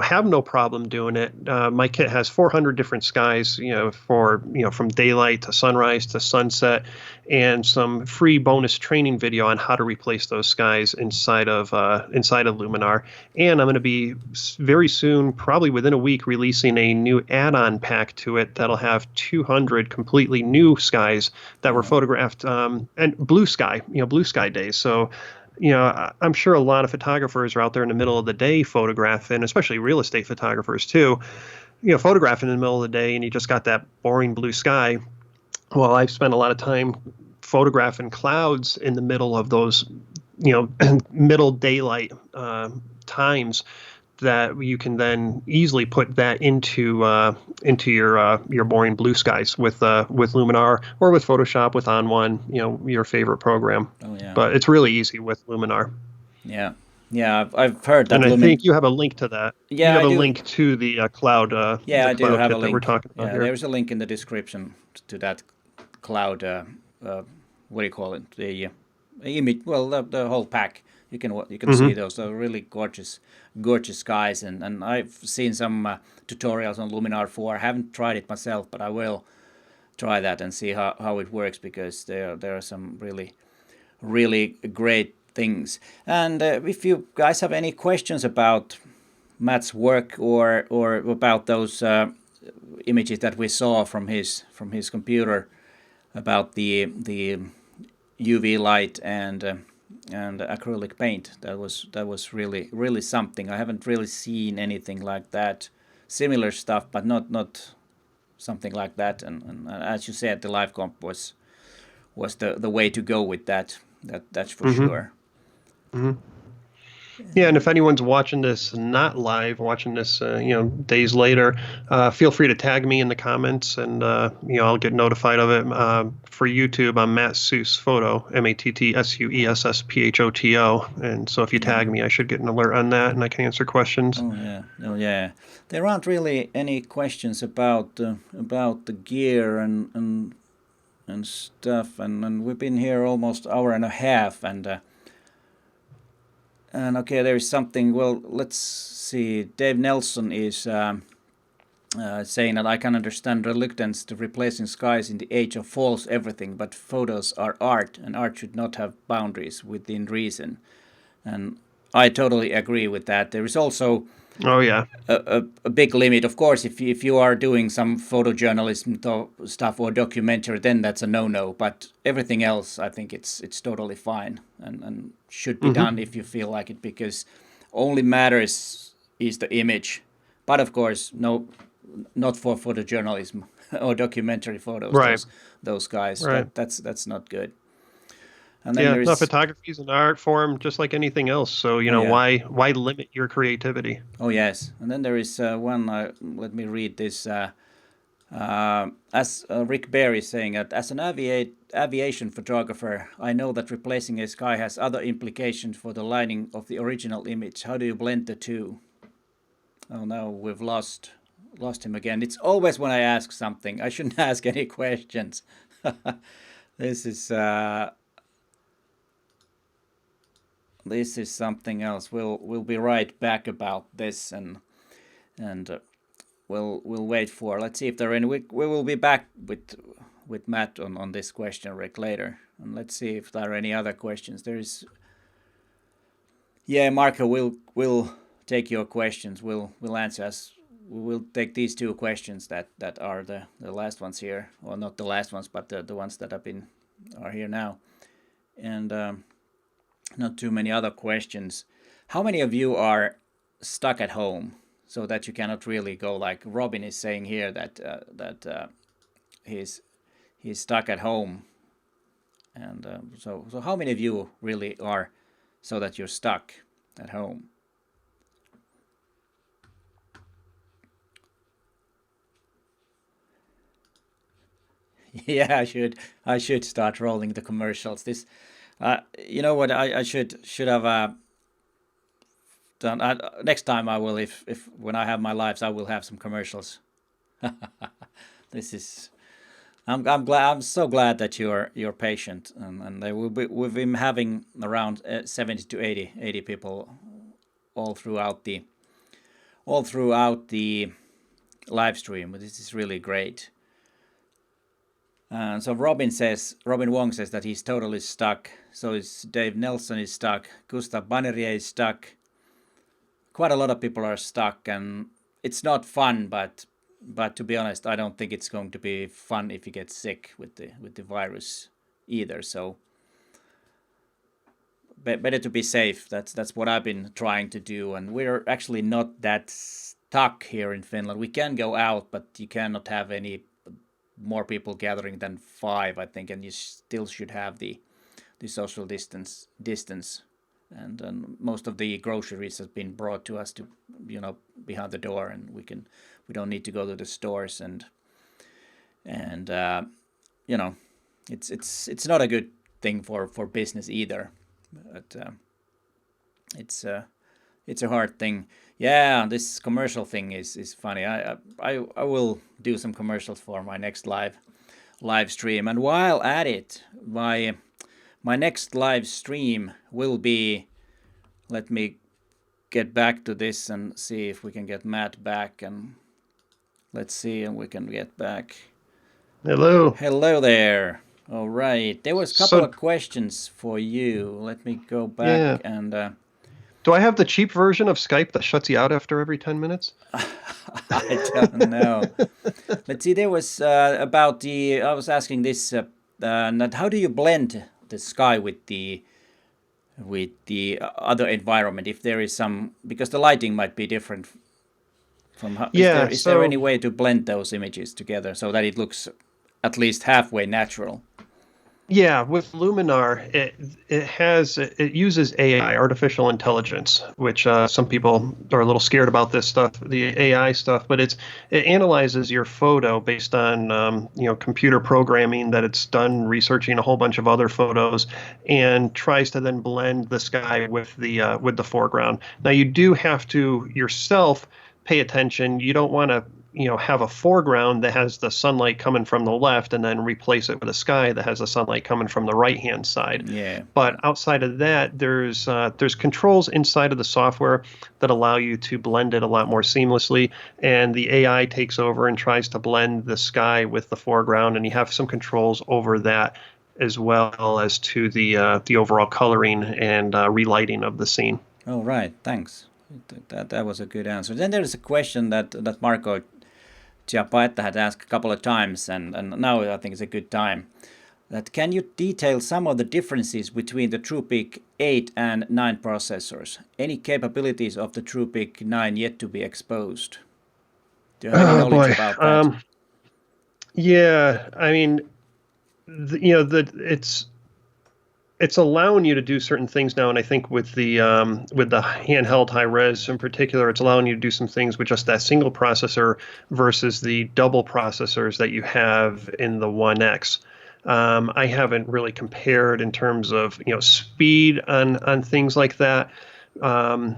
have no problem doing it. My kit has 400 different skies, for from daylight to sunrise to sunset, and some free bonus training video on how to replace those skies inside of Luminar. And I'm going to be very soon, probably within a week, releasing a new add-on pack to it that'll have 200 completely new skies that were photographed and blue sky days. So I'm sure a lot of photographers are out there in the middle of the day photographing, especially real estate photographers too, photographing in the middle of the day and you just got that boring blue sky. Well, I've spent a lot of time photographing clouds in the middle of those, middle daylight times that you can then easily put that into your boring blue skies with Luminar or with Photoshop with On1, your favorite program. Oh yeah. But it's really easy with Luminar. Yeah. Yeah, I've heard that And I think you have a link to that. You Yeah, have I a do. link to the cloud Yeah, the I do cloud have a kit that we're link. talking about Yeah, here. there's a link in the description to that cloud. What do you call it? The image. Well, the whole pack. You can see Hmm. those. They're really gorgeous skies. And I've seen some tutorials on Luminar 4. I haven't tried it myself, but I will try that and see how it works because there are some really great things. And if you guys have any questions about Matt's work or about those images that we saw from his computer about the UV light and acrylic paint, that was really something. I haven't really seen anything like that, similar stuff, but not something like that. And as you said, the live comp was the way to go with that. That's for Hmm. sure. Hmm. Yeah, and if anyone's watching this not live, watching this, days later, feel free to tag me in the comments, and I'll get notified of it. For YouTube, I'm Matt Suess Photo, MatSuessphoto, and so if you Yeah. tag me, I should get an alert on that, and I can answer questions. Oh yeah. There aren't really any questions about the gear and stuff, and we've been here almost hour and a half, and okay, there is something. Well, let's see. Dave Nelson is saying that I can understand reluctance to replacing skies in the age of false everything, but photos are art, and art should not have boundaries within reason. And I totally agree with that. There is also Oh yeah. a big limit. Of course, if you are doing some photojournalism stuff or documentary, then that's a no-no. But everything else, I think it's totally fine and should be Hmm. done if you feel like it, because only matters is the image. But of course, no, not for photojournalism or documentary photos. Right. Those guys, Right. that's not good. And then Yeah, no, there's, photography is an art form just like anything else. So, oh yeah, why limit your creativity? oh yes. And then there is one, let me read this. As Rick Bear is saying, that as an aviation photographer, I know that replacing a sky has other implications for the lighting of the original image. How do you blend the two? Oh no, we've lost him again. It's always when I ask something. I shouldn't ask any questions. This is this is something else. We'll be right back about this, and we'll wait for. Let's see if there are any. We will be back with Matt on this question, Rick, later, and let's see if there are any other questions. There is. Yeah, Marco, we'll take your questions. We'll answer us. We will take these two questions that are the last ones here, or not the last ones, but the ones that are here now, and not too many other questions. How many of you are stuck at home so that you cannot really go, like Robin is saying here, that he's stuck at home, and so how many of you really are so that you're stuck at home? Yeah, I should start rolling the commercials. This, you know what? I should have done. Next time I will, if when I have my lives, I will have some commercials. This is. I'm glad. I'm so glad that you're patient, and they will be. We've been having around 70 to 80 people all throughout the live stream. This is really great. So Robin Wong says that he's totally stuck. So is Dave Nelson is stuck. Gustav Bannerier is stuck. Quite a lot of people are stuck, and it's not fun. But to be honest, I don't think it's going to be fun if you get sick with the virus either. So better to be safe. That's what I've been trying to do, and we're actually not that stuck here in Finland. We can go out, but you cannot have any more people gathering than 5, I think, and you still should have the social distance, and most of the groceries has been brought to us to behind the door, and we don't need to go to the stores, and it's not a good thing for business either, but it's a hard thing. Yeah, this commercial thing is funny. I will do some commercials for my next live stream. And while at it, my next live stream will be. Let me get back to this and see if we can get Matt back. And let's see, and we can get back. Hello there. All right. There was a couple of questions for you. Let me go back and. Do I have the cheap version of Skype that shuts you out after every 10 minutes? I don't know. Let's see. There was about the. I was asking this. How do you blend the sky with the other environment? If there is some, because the lighting might be different from. Is there any way to blend those images together so that it looks at least halfway natural? Yeah, with Luminar, it uses AI, artificial intelligence, which some people are a little scared about this stuff, the AI stuff, but it analyzes your photo based on computer programming that it's done researching a whole bunch of other photos, and tries to then blend the sky with the foreground. Now you do have to yourself pay attention. You don't want to have a foreground that has the sunlight coming from the left and then replace it with a sky that has the sunlight coming from the right-hand side. Yeah. But outside of that, there's controls inside of the software that allow you to blend it a lot more seamlessly, and the AI takes over and tries to blend the sky with the foreground, and you have some controls over that as well as to the overall coloring and relighting of the scene. Oh, right. Thanks. That was a good answer. Then there is a question that Marco Chiapaetta had asked a couple of times, and now I think it's a good time. That can you detail some of the differences between the TruePic 8 and 9 processors? Any capabilities of the TruePic 9 yet to be exposed? Do you have any knowledge about that? Yeah, I mean, it's it's allowing you to do certain things now, and I think with the handheld high res in particular, it's allowing you to do some things with just that single processor versus the double processors that you have in the One X. I haven't really compared in terms of speed on things like that. Um,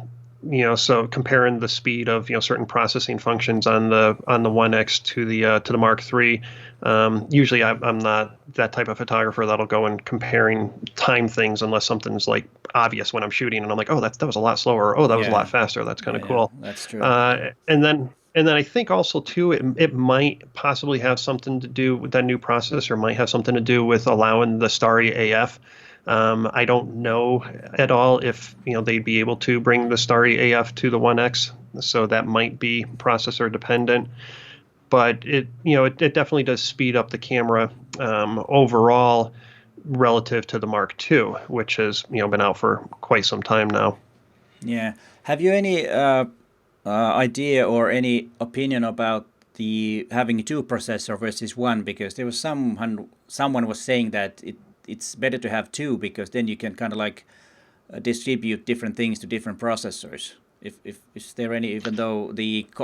so comparing the speed of certain processing functions on the One X to the Mark III. Usually I'm not that type of photographer that'll go and comparing time things unless something's like obvious when I'm shooting and I'm like, oh, that was a lot slower. Oh, that was a Yeah, lot faster. That's kind of yeah, cool. that's true. And then I think also too, it might possibly have something to do with that new processor, might have something to do with allowing the Starry AF. I don't know at all if they'd be able to bring the Starry AF to the One X, so that might be processor dependent. But it definitely does speed up the camera overall relative to the Mark II, which has been out for quite some time now. Yeah. Have you any idea or any opinion about the having two processor versus one? Because there was someone was saying that it's better to have two because then you can kind of like distribute different things to different processors. If is there any, even though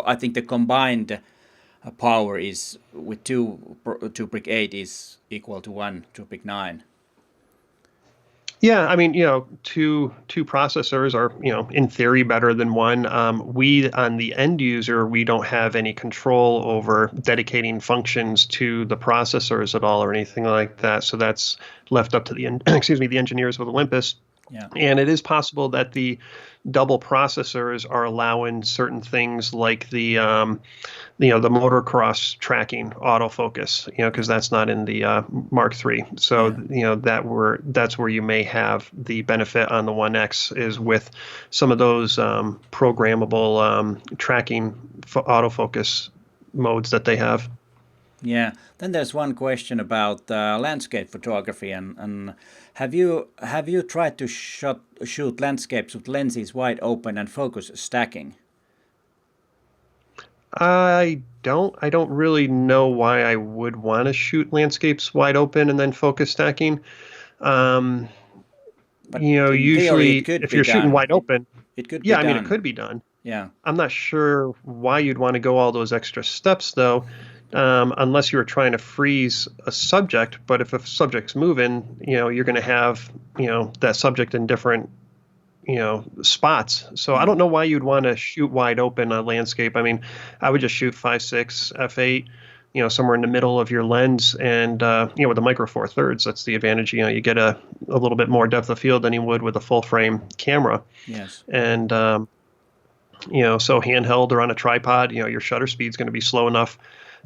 I think the combined power is with two brick 8 is equal to one two brick 9. Yeah, I mean, two processors are, in theory better than one. We, on the end user, we don't have any control over dedicating functions to the processors at all or anything like that. So that's left up to the excuse me, the engineers with Olympus. Yeah. And it is possible that the double processors are allowing certain things like the motocross tracking autofocus, because that's not in the Mark III. So, Yeah. that's where you may have the benefit on the One X is with some of those programmable tracking autofocus modes that they have. Yeah. Then there's one question about landscape photography, and have you tried to shoot landscapes with lenses wide open and focus stacking? I don't really know why I would want to shoot landscapes wide open and then focus stacking. Um, But in theory, it Usually could if be you're shooting done. wide open, It could be yeah, I mean, it done. could be done. Yeah. I'm not sure why you'd want to go all those extra steps though, unless you were trying to freeze a subject. But if a subject's moving, you're going to have, that subject in different, spots. So I Yeah. don't know why you'd want to shoot wide open a landscape. I mean, I would just shoot 5.6 f8, somewhere in the middle of your lens, and with the micro four thirds, that's the advantage. You get a little bit more depth of field than you would with a full frame camera, Yes. and so handheld or on a tripod, your shutter speed's going to be slow enough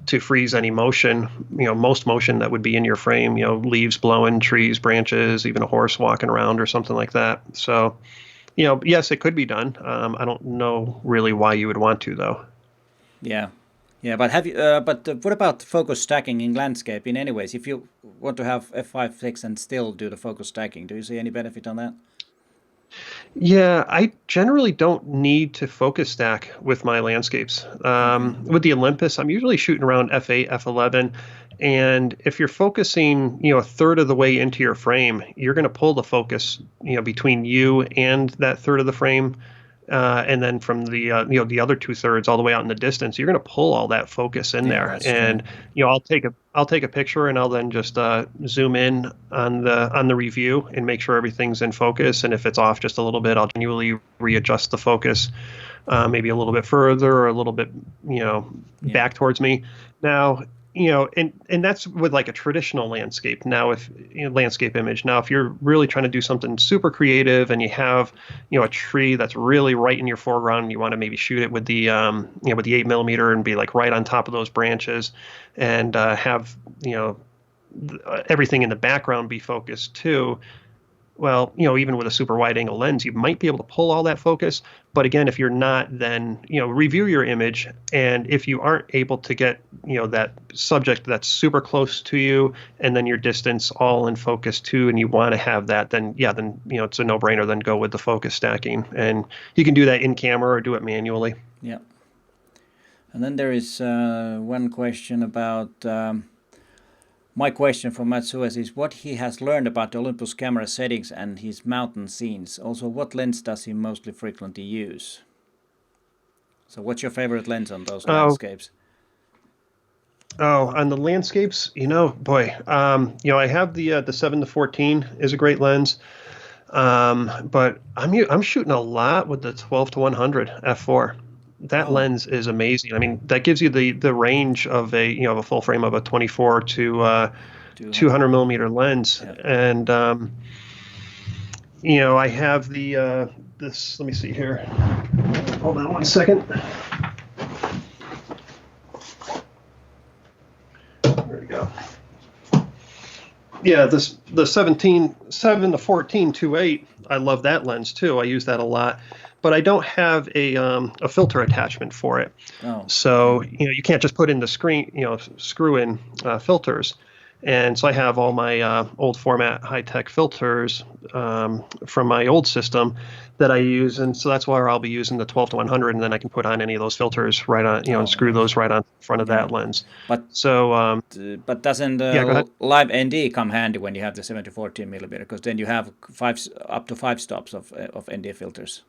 to freeze any motion, most motion that would be in your frame, leaves blowing, trees, branches, even a horse walking around or something like that. So, yes, it could be done. I don't know really why you would want to, though. Yeah. Yeah, but have you? But what about focus stacking in landscape? In any ways, if you want to have f5.6 and still do the focus stacking, do you see any benefit on that? Yeah, I generally don't need to focus stack with my landscapes. Okay. With the Olympus, I'm usually shooting around f8, f11. And if you're focusing, a third of the way into your frame, you're going to pull the focus, between you and that third of the frame. And then from the other two thirds all the way out in the distance, you're going to pull all that focus in Yeah, there. that's true. And I'll take a picture and I'll then just zoom in on the review and make sure everything's in focus. And if it's off just a little bit, I'll manually readjust the focus, maybe a little bit further or a little bit Yeah. back towards me. Now, and that's with like a traditional landscape. Now, if landscape image. Now, if you're really trying to do something super creative and you have, a tree that's really right in your foreground, and you want to maybe shoot it with the 8 millimeter and be like right on top of those branches, and have everything in the background be focused too. Well, even with a super wide angle lens, you might be able to pull all that focus. But again, if you're not, then, review your image. And if you aren't able to get, that subject that's super close to you and then your distance all in focus too, and you want to have that, then, it's a no brainer. Then go with the focus stacking. And you can do that in camera or do it manually. Yeah. And then there is one question about My question from Matt Suess is what he has learned about the Olympus camera settings and his mountain scenes. Also, what lens does he mostly frequently use? So what's your favorite lens on those landscapes? Oh, on the landscapes, boy, I have the 7-14 is a great lens. But I'm shooting a lot with the 12-100 f4. That lens is amazing. I mean, that gives you the range of a full frame of a 24 to 200 millimeter lens. Yeah. And I have this. Let me see here. Hold on one second. There we go. Yeah, the 7-14 2.8. I love that lens too. I use that a lot, but I don't have a filter attachment for it. Oh. So you can't just put in the screw in filters. And so I have all my old format high-tech filters from my old system that I use, and so that's why I'll be using the 12-100, and then I can put on any of those filters right on, and screw those right on front of that lens. But but doesn't Live ND come handy when you have the 7-14 millimeter? Because then you have up to 5 stops of ND filters.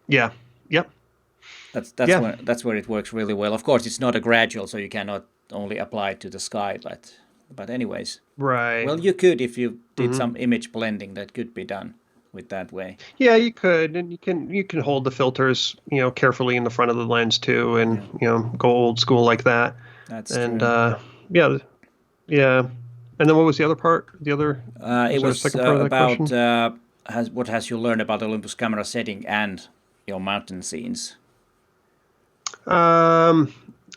Yeah. Yep. That's where it works really well. Of course, it's not a gradual, so you cannot only apply it to the sky, but anyways. Right. Well, you could if you did some image blending. That could be done with that way. Yeah, you could, and you can hold the filters, carefully in the front of the lens too, and go old school like that. That's true. Yeah. And then what was the other part? It was about what has you learned about Olympus camera setting and your mountain scenes.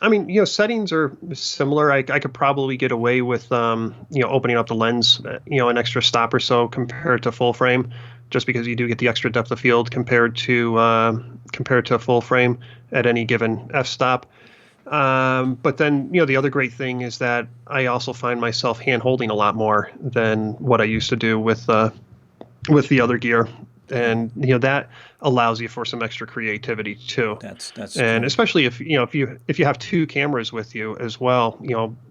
I mean, settings are similar. I could probably get away with, opening up the lens, an extra stop or so compared to full frame, just because you do get the extra depth of field compared to a full frame at any given f-stop. But then, the other great thing is that I also find myself hand holding a lot more than what I used to do with the other gear. And that allows you for some extra creativity too. That's and true. Especially if you have 2 cameras with you as well.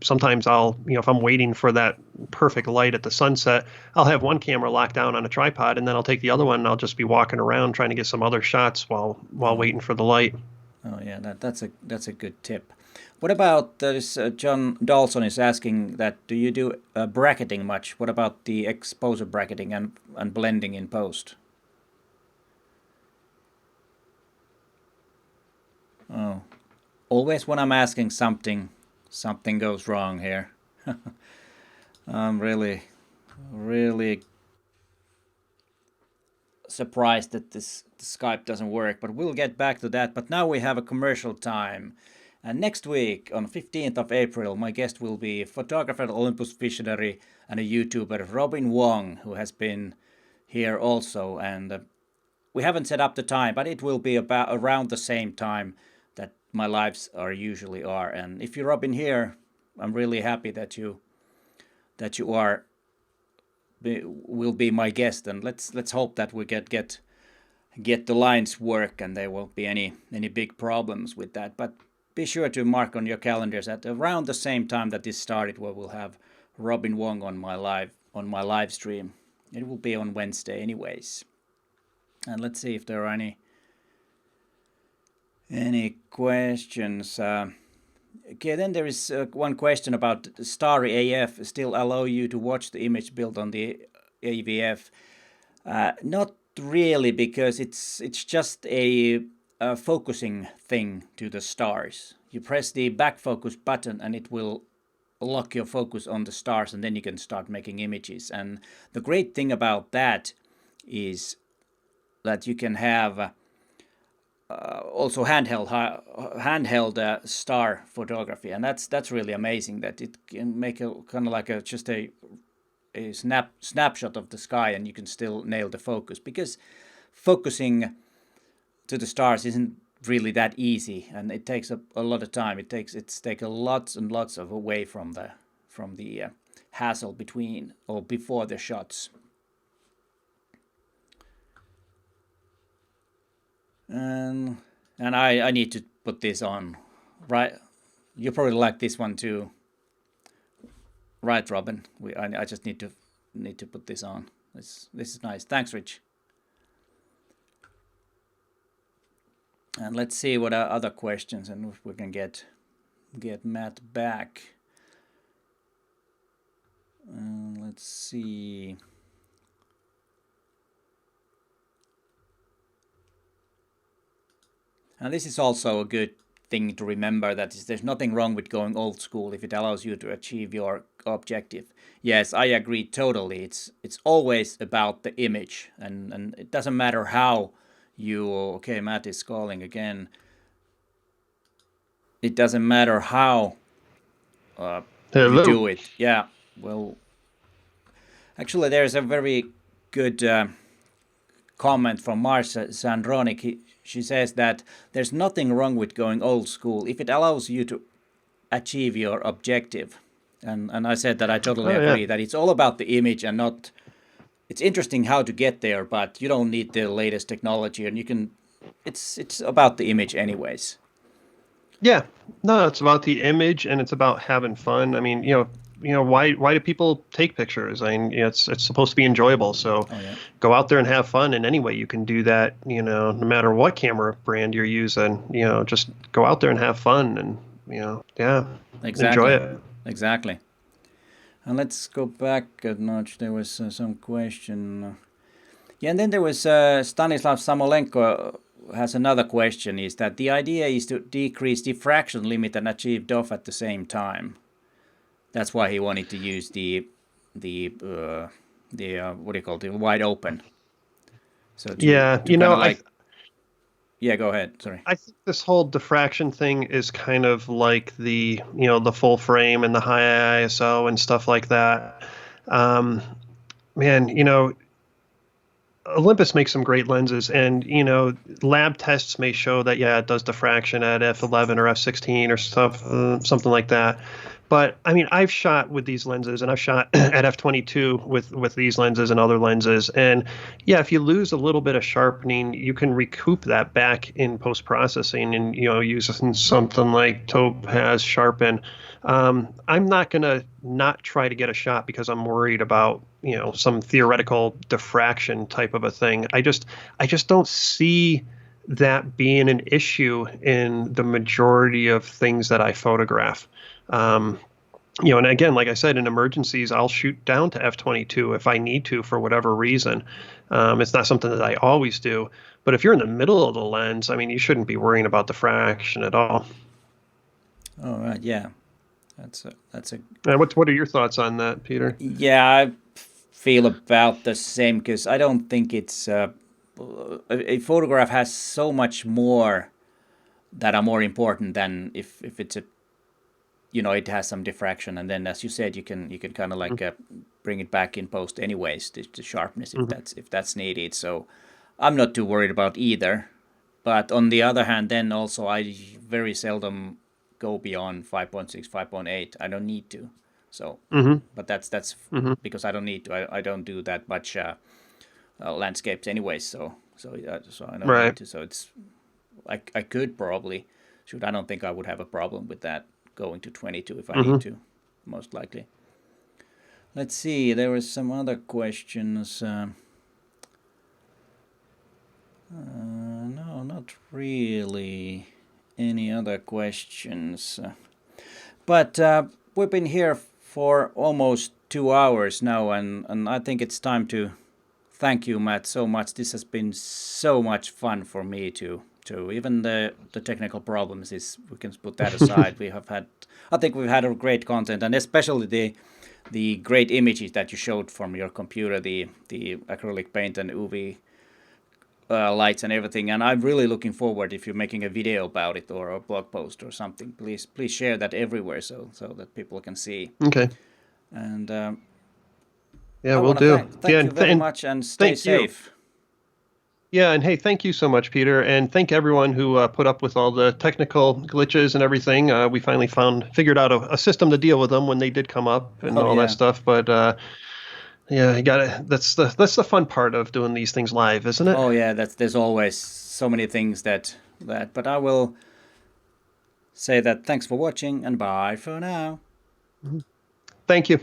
Sometimes I'll if I'm waiting for that perfect light at the sunset, I'll have one camera locked down on a tripod, and then I'll take the other one and I'll just be walking around trying to get some other shots while waiting for the light. Oh yeah, that's a good tip. What about this? John Dawson is asking that do you do bracketing much? What about the exposure bracketing and blending in post? Oh, always when I'm asking something goes wrong here. I'm really surprised that this Skype doesn't work, but we'll get back to that. But now we have a commercial time. And next week, on 15th of April, my guest will be photographer, Olympus visionary, and a YouTuber, Robin Wong, who has been here also. And we haven't set up the time, but it will be around the same time that my lives usually are. And if you're Robin here, I'm really happy that you will be my guest. And let's hope that we get the lines work and there won't be any big problems with that. But be sure to mark on your calendars at around the same time that this started, where we'll have Robin Wong on my live stream. It will be on Wednesday anyways. And let's see if there are any questions. Okay, then there is one question about Starry AF still allow you to watch the image built on the AVF. Not really, because it's just a focusing thing to the stars. You press the back focus button and it will lock your focus on the stars, and then you can start making images. And the great thing about that is that you can have also handheld star photography, and that's really amazing. That it can make a kind of like just a snapshot of the sky, and you can still nail the focus, because focusing to the stars isn't really that easy, and it takes a lot of time. It takes lots and lots of away from the hassle between or before the shots. And I need to put this on, right? You probably like this one too. Right, Robin. I just need to put this on. This is nice. Thanks, Rich. And let's see what are other questions, and if we can get Matt back. Let's see. And this is also a good thing to remember, that there's nothing wrong with going old school if it allows you to achieve your objective. Yes, I agree totally. It's always about the image, and it doesn't matter how you. Okay, Matt is calling again. It doesn't matter how you do it. Yeah. Well, actually, there's a very good comment from Marsha Sandronik. She says that there's nothing wrong with going old school if it allows you to achieve your objective. And I said that I totally agree, that it's all about the image and not. It's interesting how to get there, but you don't need the latest technology, and you can. It's about the image anyways. Yeah, no, it's about the image and it's about having fun. I mean, why do people take pictures? I mean, it's supposed to be enjoyable. So go out there and have fun in any way you can do that. No matter what camera brand you're using, just go out there and have fun, and enjoy it. Exactly. And let's go back a notch. There was some question. Yeah, and then there was Stanislav Samolenko has another question, is that the idea is to decrease diffraction limit and achieve DOF at the same time. That's why he wanted to use the what do you call it, the wide open. So yeah, go ahead. Sorry. I think this whole diffraction thing is kind of like the the full frame and the high ISO and stuff like that. Olympus makes some great lenses, and lab tests may show that it does diffraction at f11 or f16 or stuff, something like that. But I mean, I've shot with these lenses, and I've shot at f22 with these lenses and other lenses, and if you lose a little bit of sharpening, you can recoup that back in post processing, and using something like Topaz Sharpen. I'm not gonna not try to get a shot because I'm worried about some theoretical diffraction type of a thing. I just don't see that being an issue in the majority of things that I photograph. And again, like I said, in emergencies, I'll shoot down to f22 if I need to for whatever reason. It's not something that I always do, but if you're in the middle of the lens, I mean, you shouldn't be worrying about diffraction at all. All right, yeah. That's a. What are your thoughts on that, Peter? Yeah, I feel about the same, because I don't think it's a photograph has so much more that are more important than if it's a it has some diffraction, and then as you said, you can kind of like bring it back in post anyways, the sharpness if that's needed. So I'm not too worried about either. But on the other hand, then also I very seldom go beyond 5.6, 5.8. I don't need to. So, but that's because I don't need to. I don't do that much landscapes anyways. So I don't need to. So it's I could probably shoot. I don't think I would have a problem with that going to 22 if I need to, most likely. Let's see. There were some other questions. No, not really any other questions. But we've been here for almost 2 hours now, and I think it's time to thank you, Matt, so much. This has been so much fun for me to even the technical problems we can put that aside. I think we've had a great content, and especially the great images that you showed from your computer, the acrylic paint and UV lights and everything. And I'm really looking forward, if you're making a video about it or a blog post or something, please share that everywhere so that people can see. Okay. And we'll do. Thank you very much, and stay safe. Yeah, and hey, thank you so much, Peter, and thank everyone who put up with all the technical glitches and everything. We finally figured out a system to deal with them when they did come up and all that stuff. But you gotta. That's the fun part of doing these things live, isn't it? Oh yeah, there's always so many things that. But I will say that thanks for watching, and bye for now. Thank you.